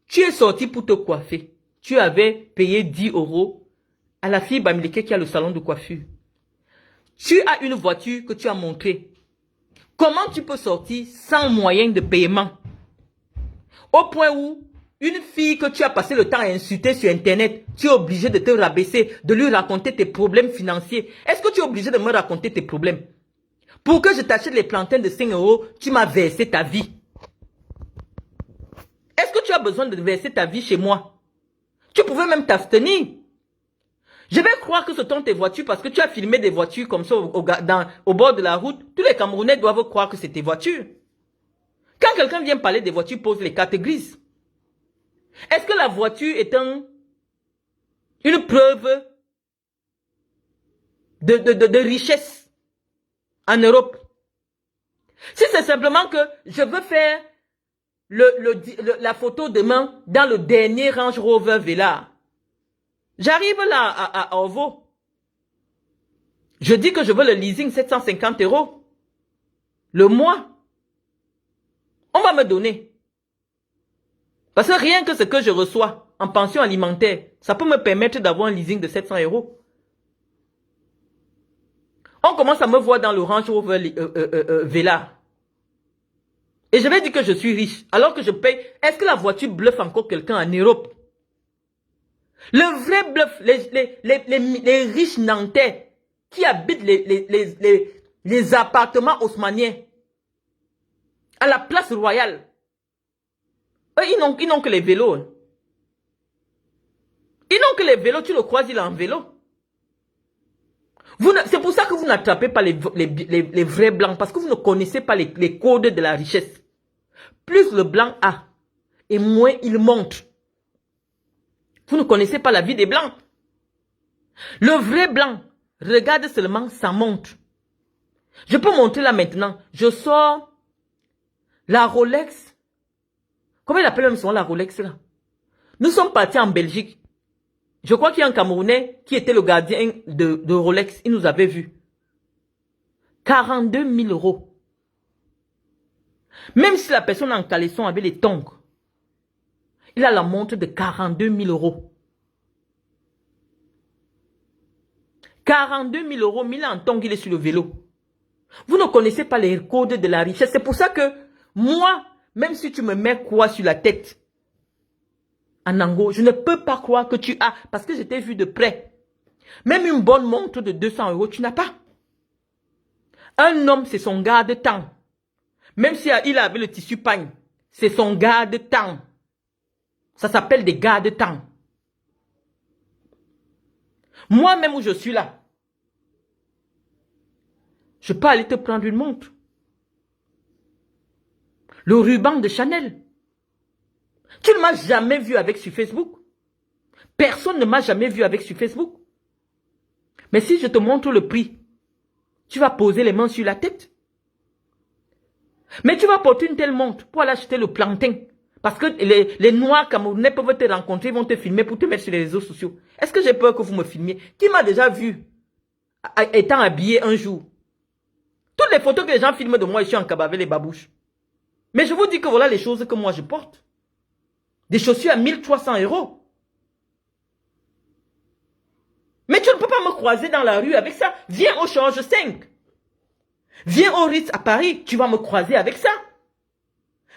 tu es sorti pour te coiffer. Tu avais payé 10 € à la fille Bamileke qui a le salon de coiffure. Tu as une voiture que tu as montrée. Comment tu peux sortir sans moyen de paiement? Au point où une fille que tu as passé le temps à insulter sur Internet, tu es obligé de te rabaisser, de lui raconter tes problèmes financiers. Est-ce que tu es obligé de me raconter tes problèmes? Pour que je t'achète les plantains de 5 €, tu m'as versé ta vie. Est-ce que tu as besoin de verser ta vie chez moi? Tu pouvais même t'abstenir. Je vais croire que ce sont tes voitures parce que tu as filmé des voitures comme ça au bord de la route. Tous les Camerounais doivent croire que c'est tes voitures. Quand quelqu'un vient parler des voitures, pose les cartes grises. Est-ce que la voiture est une preuve de richesse en Europe? Si c'est simplement que je veux faire la photo demain dans le dernier Range Rover Velar, j'arrive là à Orvo. Je dis que je veux le leasing 750 € le mois. On va me donner. Parce que rien que ce que je reçois en pension alimentaire, ça peut me permettre d'avoir un leasing de 700 €. On commence à me voir dans le Range Rover Velar. Et je vais dire que je suis riche, alors que je paye. Est-ce que la voiture bluffe encore quelqu'un en Europe? Le vrai bluff, les riches nantais qui habitent les appartements haussmanniens à la place royale, eux, ils n'ont que les vélos. Hein. Ils n'ont que les vélos, tu le croises, il est en vélo. C'est pour ça que vous n'attrapez pas les vrais blancs, parce que vous ne connaissez pas les codes de la richesse. Plus le blanc a, et moins il monte. Vous ne connaissez pas la vie des blancs. Le vrai blanc, regarde seulement sa montre. Je peux montrer là maintenant. Je sors la Rolex. Comment il appelle même souvent la Rolex là? Nous sommes partis en Belgique. Je crois qu'il y a un Camerounais qui était le gardien de Rolex. Il nous avait vus. 42 000 €. Même si la personne en caleçon avait les tongs, il a la montre de 42 000 €. 42 000 €, mais il a en tongs, il est sur le vélo. Vous ne connaissez pas les codes de la richesse. C'est pour ça que moi, même si tu me mets quoi sur la tête, en Ango, je ne peux pas croire que tu as, parce que je t'ai vu de près. Même une bonne montre de 200 €, tu n'as pas. Un homme, c'est son garde-temps. Même si il avait le tissu pagne, c'est son garde-temps. Ça s'appelle des garde-temps. Moi-même où je suis là, je peux aller te prendre une montre. Le ruban de Chanel. Tu ne m'as jamais vu avec sur Facebook. Personne ne m'a jamais vu avec sur Facebook. Mais si je te montre le prix, tu vas poser les mains sur la tête. Mais tu vas porter une telle montre pour aller acheter le plantain. Parce que les Noirs Camerounais peuvent te rencontrer, ils vont te filmer pour te mettre sur les réseaux sociaux. Est-ce que j'ai peur que vous me filmiez? Qui m'a déjà vu étant habillé un jour? Toutes les photos que les gens filment de moi, je suis en cabaret les babouches. Mais je vous dis que voilà les choses que moi je porte. Des chaussures à 1300 €. Mais tu ne peux pas me croiser dans la rue avec ça. Viens au Change 5. Viens au Ritz à Paris, tu vas me croiser avec ça.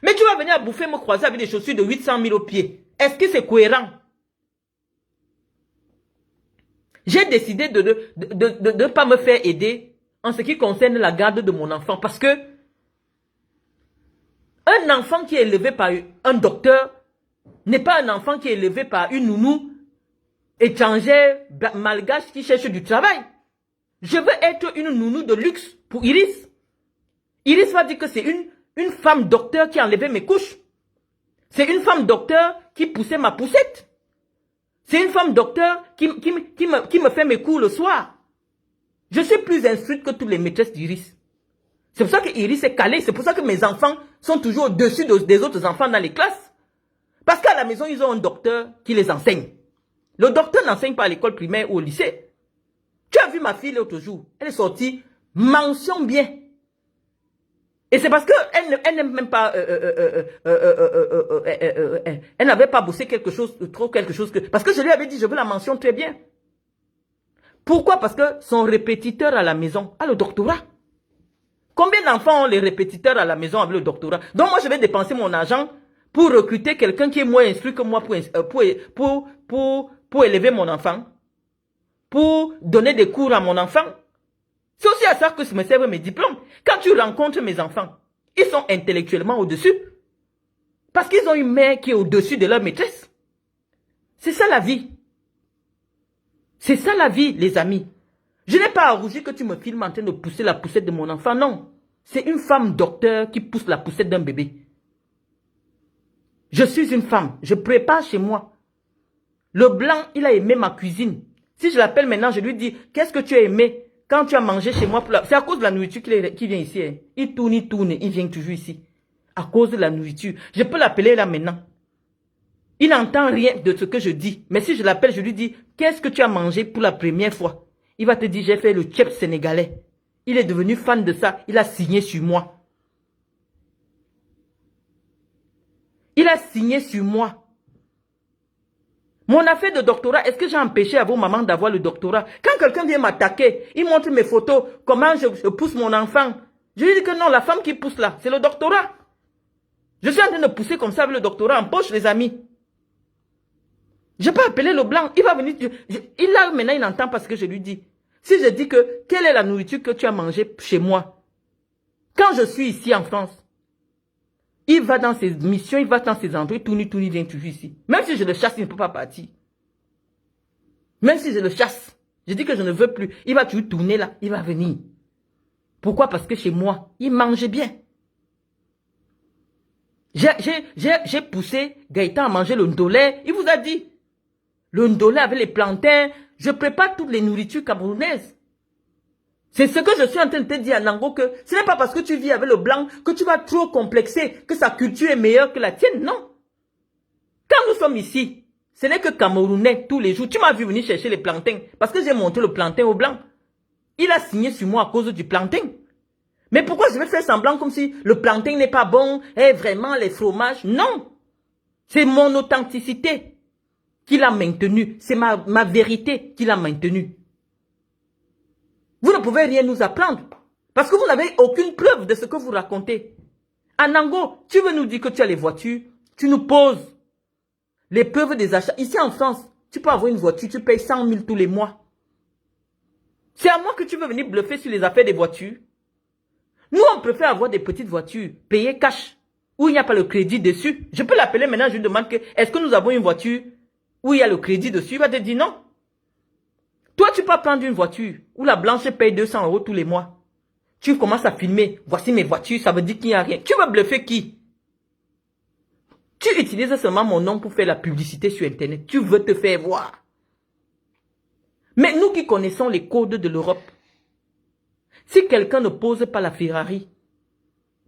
Mais tu vas venir à bouffer me croiser avec des chaussures de 800 000 au pied. Est-ce que c'est cohérent? J'ai décidé de ne pas me faire aider en ce qui concerne la garde de mon enfant. Parce que Un enfant qui est élevé par un docteur n'est pas un enfant qui est élevé par une nounou étrangère malgache qui cherche du travail. Je veux être une nounou de luxe pour Iris. Iris va dire que c'est une femme docteur qui a enlevé mes couches. C'est une femme docteur qui poussait ma poussette. C'est une femme docteur qui me fait mes cours le soir. Je suis plus instruite que toutes les maîtresses d'Iris. C'est pour ça que Iris est calée. C'est pour ça que mes enfants sont toujours au-dessus des autres enfants dans les classes. Parce qu'à la maison, ils ont un docteur qui les enseigne. Le docteur n'enseigne pas à l'école primaire ou au lycée. Tu as vu ma fille l'autre jour. Elle est sortie mention bien. Et c'est parce qu'elle n'aime même pas... elle n'avait pas bossé quelque chose que... Parce que je lui avais dit, je veux la mention très bien. Pourquoi? Parce que son répétiteur à la maison a le doctorat. Combien d'enfants ont les répétiteurs à la maison avec le doctorat? Donc moi, je vais dépenser mon argent pour recruter quelqu'un qui est moins instruit que moi pour élever mon enfant. Pour donner des cours à mon enfant. C'est aussi à ça que me servent mes diplômes. Quand tu rencontres mes enfants, ils sont intellectuellement au-dessus. Parce qu'ils ont une mère qui est au-dessus de leur maîtresse. C'est ça la vie. C'est ça la vie, les amis. Je n'ai pas à rougir que tu me filmes en train de pousser la poussette de mon enfant. Non. C'est une femme docteur qui pousse la poussette d'un bébé. Je suis une femme. Je prépare chez moi. Le blanc, il a aimé ma cuisine. Si je l'appelle maintenant, je lui dis, qu'est-ce que tu as aimé quand tu as mangé chez moi? C'est à cause de la nourriture qu'il vient ici. Hein. Il tourne, il vient toujours ici. À cause de la nourriture. Je peux l'appeler là maintenant. Il n'entend rien de ce que je dis. Mais si je l'appelle, je lui dis, qu'est-ce que tu as mangé pour la première fois? Il va te dire, j'ai fait le tchèp sénégalais. Il est devenu fan de ça. Il a signé sur moi. Il a signé sur moi. Mon affaire de doctorat, est-ce que j'ai empêché à vos mamans d'avoir le doctorat? Quand quelqu'un vient m'attaquer, il montre mes photos, comment je pousse mon enfant. Je lui dis que non, la femme qui pousse là, c'est le doctorat. Je suis en train de pousser comme ça avec le doctorat en poche, les amis. Je peux appeler le blanc, il va venir. Maintenant, il entend parce que je lui dis. Si je dis que, quelle est la nourriture que tu as mangée chez moi? Quand je suis ici en France, il va dans ses missions, il va dans ses endroits, il vient toujours ici. Même si je le chasse, il ne peut pas partir. Même si je le chasse, je dis que je ne veux plus. Il va toujours tourner là, il va venir. Pourquoi? Parce que chez moi, il mange bien. J'ai poussé Gaëtan à manger le ndolé. Il vous a dit. Le ndolé avec les plantains. Je prépare toutes les nourritures camerounaises. C'est ce que je suis en train de te dire à Nango, que ce n'est pas parce que tu vis avec le blanc que tu vas trop complexer, que sa culture est meilleure que la tienne, non. Quand nous sommes ici, ce n'est que Camerounais tous les jours. Tu m'as vu venir chercher les plantains, parce que j'ai monté le plantain au blanc. Il a signé sur moi à cause du plantain. Mais pourquoi je vais faire semblant comme si le plantain n'est pas bon, et vraiment les fromages? Non. C'est mon authenticité qui l'a maintenu. C'est ma vérité qui l'a maintenu. Vous ne pouvez rien nous apprendre. Parce que vous n'avez aucune preuve de ce que vous racontez. Anango, tu veux nous dire que tu as les voitures. Tu nous poses les preuves des achats. Ici en France, tu peux avoir une voiture, tu payes 100 000 tous les mois. C'est à moi que tu veux venir bluffer sur les affaires des voitures. Nous, on préfère avoir des petites voitures, payer cash, où il n'y a pas le crédit dessus. Je peux l'appeler maintenant, je lui demande que, est-ce que nous avons une voiture où il y a le crédit dessus? Il va te dire non. Toi, tu peux prendre une voiture où la blanche paye 200 € tous les mois. Tu commences à filmer. Voici mes voitures, ça veut dire qu'il n'y a rien. Tu vas bluffer qui? Tu utilises seulement mon nom pour faire la publicité sur Internet. Tu veux te faire voir. Mais nous qui connaissons les codes de l'Europe, si quelqu'un ne pose pas la Ferrari,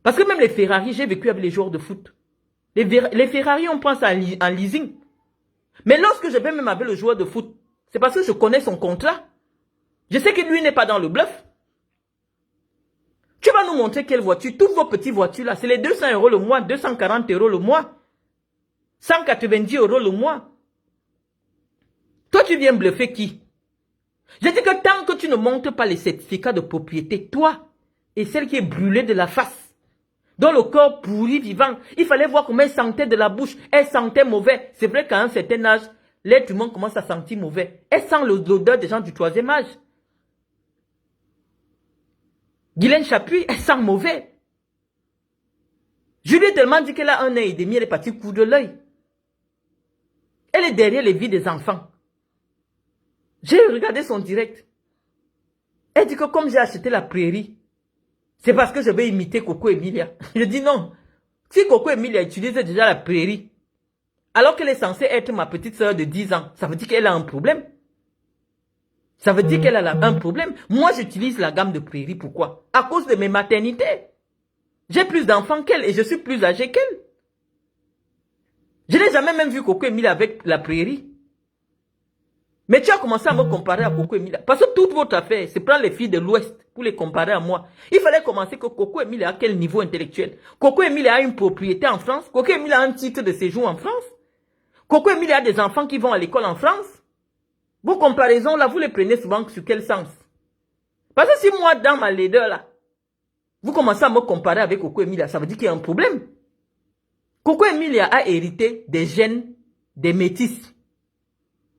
parce que même les Ferrari, j'ai vécu avec les joueurs de foot. Les Ferrari, on pense en leasing. Mais lorsque je vais même avec le joueur de foot, c'est parce que je connais son contrat. Je sais que lui n'est pas dans le bluff. Tu vas nous montrer quelle voiture. Toutes vos petites voitures là, c'est les 200 € le mois, 240 € le mois, 190 € le mois. Toi, tu viens bluffer qui? Je dis que tant que tu ne montres pas les certificats de propriété, toi et celle qui est brûlée de la face, dans le corps pourri vivant, il fallait voir comment elle sentait de la bouche. Elle sentait mauvais. C'est vrai qu'à un certain âge, l'être humain commence à sentir mauvais. Elle sent l'odeur des gens du 3e âge. Guylaine Chapuis, elle sent mauvais. Je lui ai tellement dit qu'elle a 1 an et demi, elle est partie coudre l'œil. Elle est derrière les vies des enfants. J'ai regardé son direct. Elle dit que comme j'ai acheté la prairie, c'est parce que je vais imiter Coco Emilia. Je dis non. Si Coco Emilia utilise déjà la prairie, alors qu'elle est censée être ma petite soeur de 10 ans, ça veut dire qu'elle a un problème. Ça veut dire qu'elle a un problème. Moi, j'utilise la gamme de prairie. Pourquoi? À cause de mes maternités. J'ai plus d'enfants qu'elle et je suis plus âgée qu'elle. Je n'ai jamais même vu Coco Emilia avec la prairie. Mais tu as commencé à me comparer à Coco Emilia. Parce que toute votre affaire, c'est prendre les filles de l'Ouest pour les comparer à moi. Il fallait commencer que Coco Emilia a quel niveau intellectuel? Coco Emilia a une propriété en France. Coco Emilia a un titre de séjour en France. Coco Emilia a des enfants qui vont à l'école en France. Vos comparaisons, là, vous les prenez souvent sur quel sens? Parce que si moi, dans ma laideur, là, vous commencez à me comparer avec Coco Emilia, ça veut dire qu'il y a un problème. Coco Emilia a hérité des gènes des métis.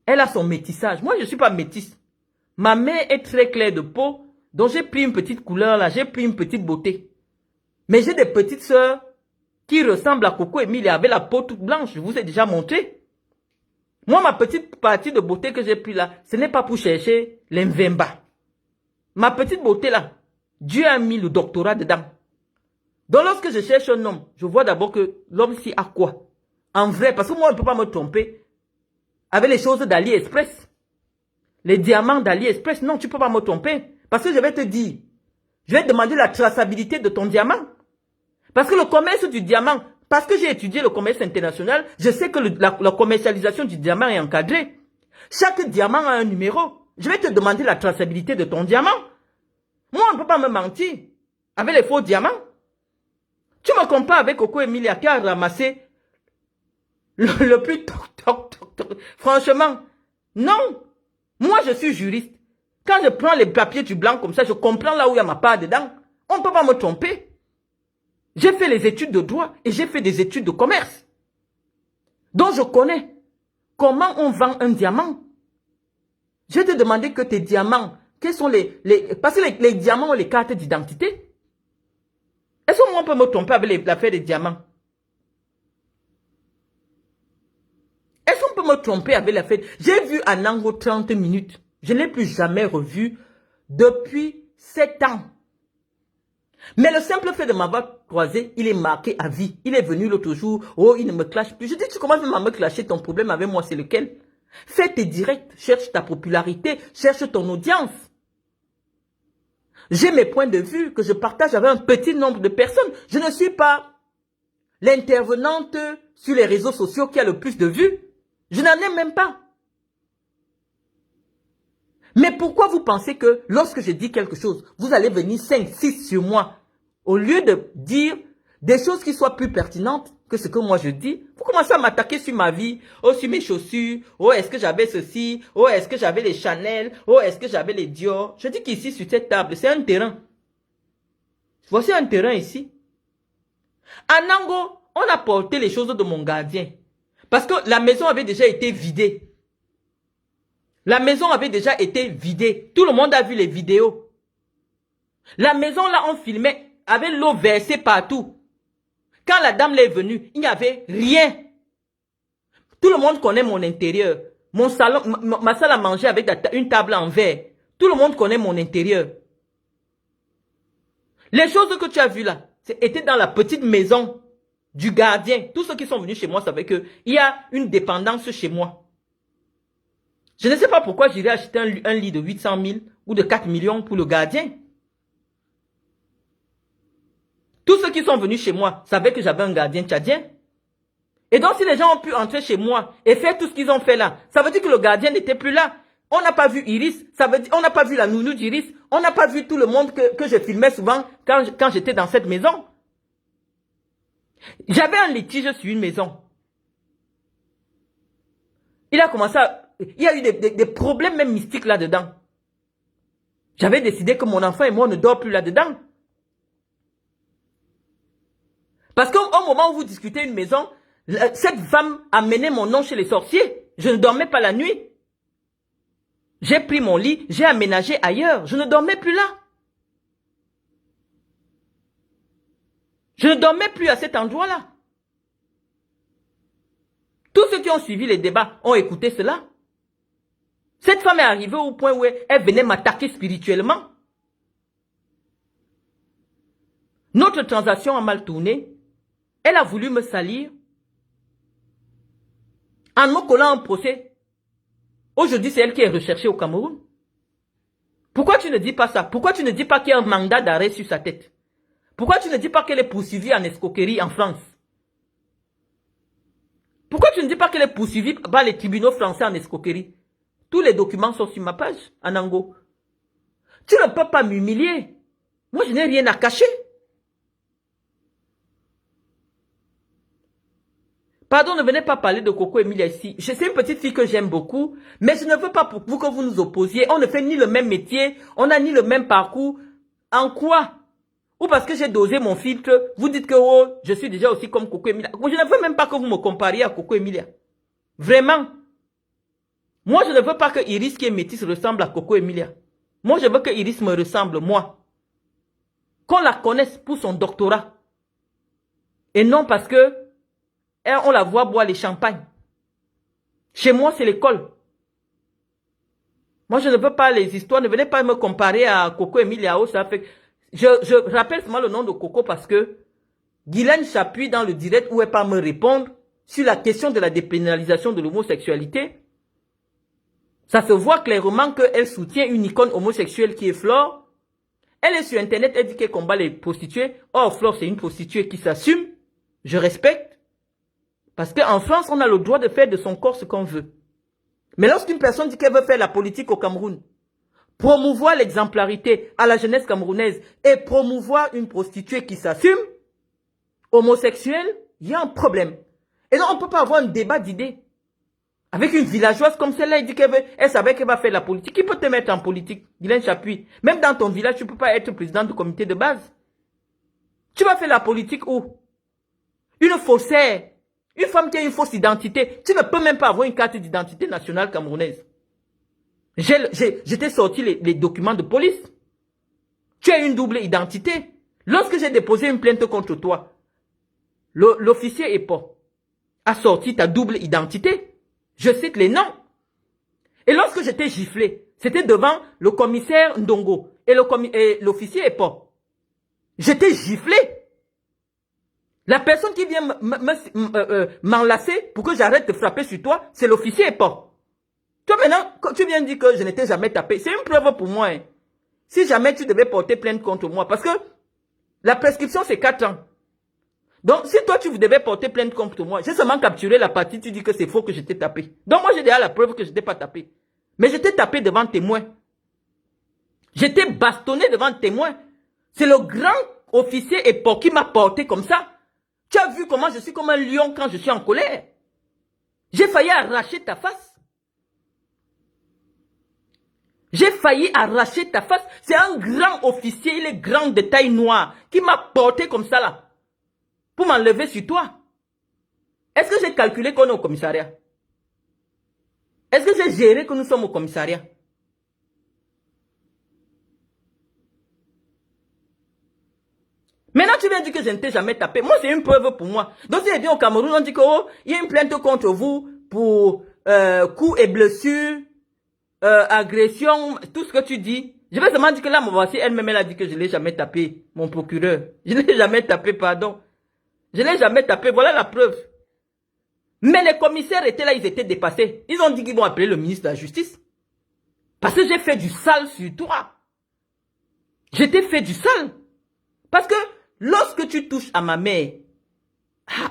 Elle a son métissage. Moi, je ne suis pas métisse. Ma mère est très claire de peau, donc j'ai pris une petite couleur là, j'ai pris une petite beauté. Mais j'ai des petites sœurs qui ressemblent à Coco Emilia avec la peau toute blanche. Je vous ai déjà montré. Moi, ma petite partie de beauté que j'ai pris là, ce n'est pas pour chercher l'invemba. Ma petite beauté là, Dieu a mis le doctorat dedans. Donc lorsque je cherche un homme, je vois d'abord que l'homme-ci a quoi? En vrai, parce que moi, on ne peut pas me tromper avec les choses d'AliExpress. Les diamants d'AliExpress, non, tu ne peux pas me tromper. Parce que je vais te dire, je vais te demander la traçabilité de ton diamant. Parce que le commerce du diamant, parce que j'ai étudié le commerce international, je sais que la commercialisation du diamant est encadrée. Chaque diamant a un numéro. Je vais te demander la traçabilité de ton diamant. Moi, on ne peut pas me mentir avec les faux diamants. Tu me compares avec Coco Emilia qui a ramassé le plus toc. Franchement, non. Moi, je suis juriste. Quand je prends les papiers du blanc comme ça, je comprends là où il y a ma part dedans. On ne peut pas me tromper. J'ai fait les études de droit et j'ai fait des études de commerce. Donc, je connais comment on vend un diamant. Je vais te demander que tes diamants, quels sont parce que les diamants ont les cartes d'identité. Est-ce que moi, on peut me tromper avec l'affaire des diamants? Est-ce qu'on peut me tromper avec l'affaire? J'ai vu Anango 30 minutes. Je ne l'ai plus jamais revu depuis 7 ans. Mais le simple fait de m'avoir croisé, il est marqué à vie. Il est venu l'autre jour, oh, il ne me clash plus. Je dis, tu commences même à me clasher, ton problème avec moi, c'est lequel? Fais tes directs, cherche ta popularité, cherche ton audience. J'ai mes points de vue que je partage avec un petit nombre de personnes. Je ne suis pas l'intervenante sur les réseaux sociaux qui a le plus de vues. Je n'en ai même pas. Mais pourquoi vous pensez que lorsque je dis quelque chose, vous allez venir 5, 6 sur moi, au lieu de dire des choses qui soient plus pertinentes que ce que moi je dis, vous commencez à m'attaquer sur ma vie, oh sur mes chaussures, oh est-ce que j'avais ceci, oh est-ce que j'avais les Chanel, oh est-ce que j'avais les Dior. Je dis qu'ici sur cette table, c'est un terrain. Voici un terrain ici. À Nango, on a porté les choses de mon gardien. Parce que la maison avait déjà été vidée. La maison avait déjà été vidée. Tout le monde a vu les vidéos. La maison là, on filmait avec l'eau versée partout. Quand la dame est venue, il n'y avait rien. Tout le monde connaît mon intérieur. Mon salon, ma salle à manger avec une table en verre. Tout le monde connaît mon intérieur. Les choses que tu as vues là, étaient dans la petite maison du gardien. Tous ceux qui sont venus chez moi savaient qu'il y a une dépendance chez moi. Je ne sais pas pourquoi j'irais acheter un lit de 800 000 ou de 4 millions pour le gardien. Tous ceux qui sont venus chez moi savaient que j'avais un gardien tchadien. Et donc si les gens ont pu entrer chez moi et faire tout ce qu'ils ont fait là, ça veut dire que le gardien n'était plus là. On n'a pas vu Iris, ça veut dire on n'a pas vu la nounou d'Iris, on n'a pas vu tout le monde que je filmais souvent quand j'étais dans cette maison. J'avais un litige sur une maison. Il a commencé à... Il y a eu des problèmes même mystiques là-dedans. J'avais décidé que mon enfant et moi ne dorment plus là-dedans. Parce qu'au moment où vous discutez une maison, cette femme a mené mon nom chez les sorciers. Je ne dormais pas la nuit. J'ai pris mon lit, j'ai aménagé ailleurs. Je ne dormais plus là. Je ne dormais plus à cet endroit-là. Tous ceux qui ont suivi les débats ont écouté cela. Cette femme est arrivée au point où elle venait m'attaquer spirituellement. Notre transaction a mal tourné. Elle a voulu me salir en me collant en procès. Aujourd'hui, c'est elle qui est recherchée au Cameroun. Pourquoi tu ne dis pas ça? Pourquoi tu ne dis pas qu'il y a un mandat d'arrêt sur sa tête? Pourquoi tu ne dis pas qu'elle est poursuivie en escroquerie en France? Pourquoi tu ne dis pas qu'elle est poursuivie par les tribunaux français en escroquerie? Tous les documents sont sur ma page, en Ango. Tu ne peux pas m'humilier. Moi, je n'ai rien à cacher. Pardon, ne venez pas parler de Coco Emilia ici. C'est une petite fille que j'aime beaucoup, mais je ne veux pas pour vous que vous nous opposiez. On ne fait ni le même métier, on n'a ni le même parcours. En quoi? Ou parce que j'ai dosé mon filtre, vous dites que oh, je suis déjà aussi comme Coco Emilia. Je ne veux même pas que vous me compariez à Coco Emilia. Vraiment. Moi, je ne veux pas que Iris qui est métisse ressemble à Coco Emilia. Moi, je veux que Iris me ressemble, moi. Qu'on la connaisse pour son doctorat. Et non parce que on la voit boire les champagnes. Chez moi, c'est l'école. Moi, je ne veux pas les histoires. Ne venez pas me comparer à Coco Emilia. Ça fait... Je rappelle seulement le nom de Coco parce que Guylaine s'appuie dans le direct où elle peut me répondre sur la question de la dépénalisation de l'homosexualité. Ça se voit clairement qu'elle soutient une icône homosexuelle qui est Flore. Elle est sur Internet, elle dit qu'elle combat les prostituées. Or, Flore, c'est une prostituée qui s'assume. Je respecte. Parce qu'en France, on a le droit de faire de son corps ce qu'on veut. Mais lorsqu'une personne dit qu'elle veut faire la politique au Cameroun, promouvoir l'exemplarité à la jeunesse camerounaise et promouvoir une prostituée qui s'assume, homosexuelle, il y a un problème. Et donc, on ne peut pas avoir un débat d'idées. Avec une villageoise comme celle-là, elle dit qu'elle savait qu'elle va faire la politique. Qui peut te mettre en politique, Guylaine Chapuis? Même dans ton village, tu ne peux pas être président du comité de base. Tu vas faire la politique où? Une faussaire, une femme qui a une fausse identité. Tu ne peux même pas avoir une carte d'identité nationale camerounaise. J'étais sorti les documents de police. Tu as une double identité. Lorsque j'ai déposé une plainte contre toi, l'officier EPO a sorti ta double identité. Je cite les noms. Et lorsque j'étais giflé, c'était devant le commissaire Ndongo et l'officier EPO. J'étais giflé. La personne qui vient m'enlacer pour que j'arrête de frapper sur toi, c'est l'officier EPO. Toi maintenant, tu viens de dire que je n'étais jamais tapé. C'est une preuve pour moi. Hein. Si jamais tu devais porter plainte contre moi, parce que la prescription c'est 4 ans. Donc, si toi, tu devais porter plainte contre moi, j'ai seulement capturé la partie, tu dis que c'est faux que je t'ai tapé. Donc, moi, j'ai déjà la preuve que je t'ai pas tapé. Mais je t'ai tapé devant témoin. J'étais bastonné devant témoin. C'est le grand officier époque qui m'a porté comme ça. Tu as vu comment je suis comme un lion quand je suis en colère. J'ai failli arracher ta face. J'ai failli arracher ta face. C'est un grand officier, il est grand de taille noire, qui m'a porté comme ça là. Pour m'enlever sur toi. Est-ce que j'ai calculé qu'on est au commissariat? Est-ce que j'ai géré que nous sommes au commissariat? Maintenant, tu viens dire que je ne t'ai jamais tapé. Moi, c'est une preuve pour moi. Donc, si je viens au Cameroun, on dit qu'il y a une plainte contre vous pour coups et blessures, agression, tout ce que tu dis. Je vais seulement dire que là, voici, elle-même, elle a dit que je ne l'ai jamais tapé, mon procureur. Je ne l'ai jamais tapé, pardon. Je ne l'ai jamais tapé, voilà la preuve. Mais les commissaires étaient là, ils étaient dépassés. Ils ont dit qu'ils vont appeler le ministre de la Justice. Parce que j'ai fait du sale sur toi. J'étais fait du sale. Parce que lorsque tu touches à ma mère,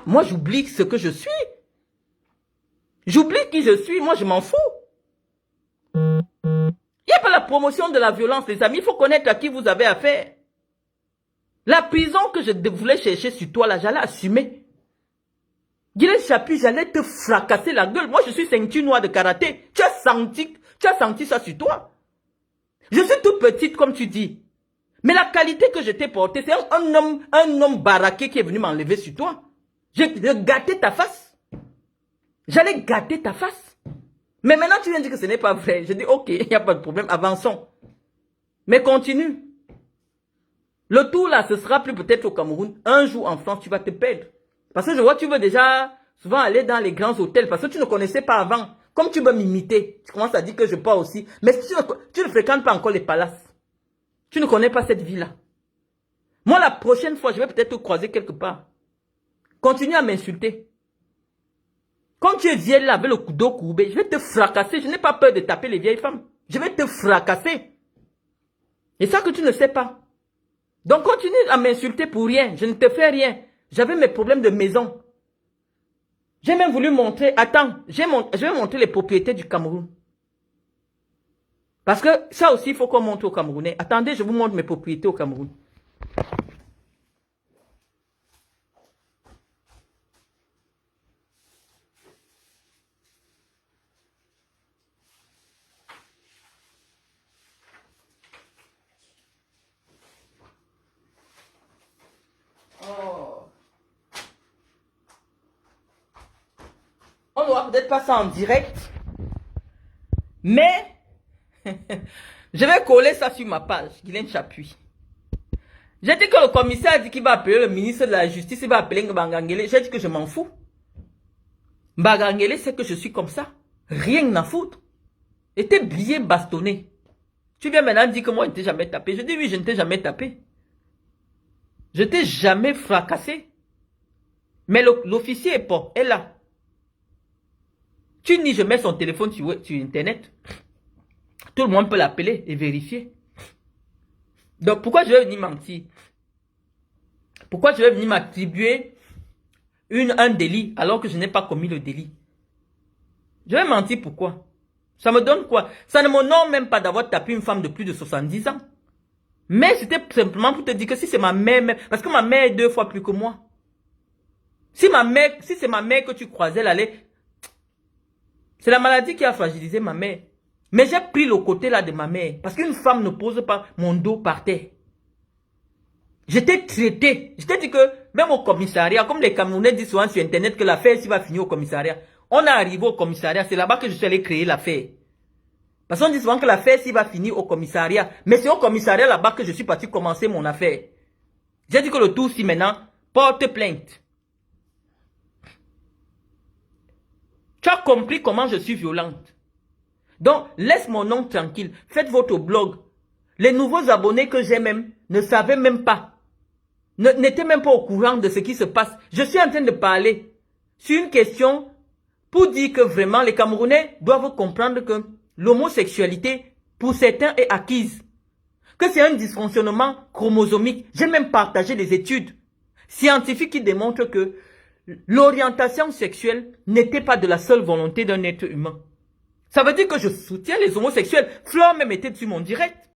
moi j'oublie ce que je suis. J'oublie qui je suis, moi je m'en fous. Il n'y a pas la promotion de la violence, les amis. Il faut connaître à qui vous avez affaire. La prison que je voulais chercher sur toi, là, j'allais assumer. Guylaine Chapuis, j'allais te fracasser la gueule. Moi, je suis ceinture noire de karaté. Tu as senti ça sur toi. Je suis toute petite, comme tu dis. Mais la qualité que je t'ai portée, c'est un homme baraqué qui est venu m'enlever sur toi. Je gâtais ta face. J'allais gâter ta face. Mais maintenant, tu viens dire que ce n'est pas vrai. Je dis, ok, il n'y a pas de problème, avançons. Mais continue. Le tout là, ce sera plus peut-être au Cameroun. Un jour en France, tu vas te perdre. Parce que je vois, tu veux déjà souvent aller dans les grands hôtels parce que tu ne connaissais pas avant. Comme tu veux m'imiter, tu commences à dire que je pars aussi. Mais tu ne fréquentes pas encore les palaces. Tu ne connais pas cette vie-là. Moi, la prochaine fois, je vais peut-être te croiser quelque part. Continue à m'insulter. Quand tu es vieille là, avec le dos courbé, je vais te fracasser. Je n'ai pas peur de taper les vieilles femmes. Je vais te fracasser. Et ça que tu ne sais pas. Donc continue à m'insulter pour rien. Je ne te fais rien. J'avais mes problèmes de maison. J'ai même voulu montrer, attends, je vais montrer les propriétés du Cameroun. Parce que ça aussi, il faut qu'on montre aux Camerounais. Attendez, je vous montre mes propriétés au Cameroun. Oh. On n'aura peut-être pas ça en direct. Mais, je vais coller ça sur ma page, Guylaine Chapuis. J'ai dit que le commissaire a dit qu'il va appeler le ministre de la Justice, il va appeler Mbangangele. J'ai dit que je m'en fous. Mbangangele, c'est que je suis comme ça. Rien à foutre. Et t'es bien bastonné. Tu viens maintenant dire que moi, je ne t'ai jamais tapé. Je dis oui, je ne t'ai jamais tapé. Je t'ai jamais fracassé. Mais l'officier est là. Tu dis, je mets son téléphone sur Internet. Tout le monde peut l'appeler et vérifier. Donc, pourquoi je vais venir mentir? Pourquoi je vais venir m'attribuer un délit alors que je n'ai pas commis le délit? Je vais mentir pourquoi? Ça me donne quoi? Ça ne m'honore même pas d'avoir tapé une femme de plus de 70 ans. Mais c'était simplement pour te dire que si c'est ma mère, parce que ma mère est 2 fois plus que moi. Si c'est ma mère que tu croisais l'aller, c'est la maladie qui a fragilisé ma mère. Mais j'ai pris le côté là de ma mère. Parce qu'une femme ne pose pas mon dos par terre. J'étais traité. Je t'ai dit que même au commissariat, comme les Camerounais disent souvent sur Internet que l'affaire ici va finir au commissariat. On est arrivé au commissariat, c'est là-bas que je suis allé créer l'affaire. Parce qu'on dit souvent que l'affaire ici va finir au commissariat. Mais c'est au commissariat là-bas que je suis parti commencer mon affaire. J'ai dit que le tout si maintenant, porte plainte. Tu as compris comment je suis violente. Donc, laisse mon nom tranquille. Faites votre blog. Les nouveaux abonnés que j'ai même ne savaient même pas. N'étaient même pas au courant de ce qui se passe. Je suis en train de parler sur une question pour dire que vraiment les Camerounais doivent comprendre que l'homosexualité, pour certains, est acquise. Que c'est un dysfonctionnement chromosomique. J'ai même partagé des études scientifiques qui démontrent que l'orientation sexuelle n'était pas de la seule volonté d'un être humain. Ça veut dire que je soutiens les homosexuels. Flore même était sur mon direct.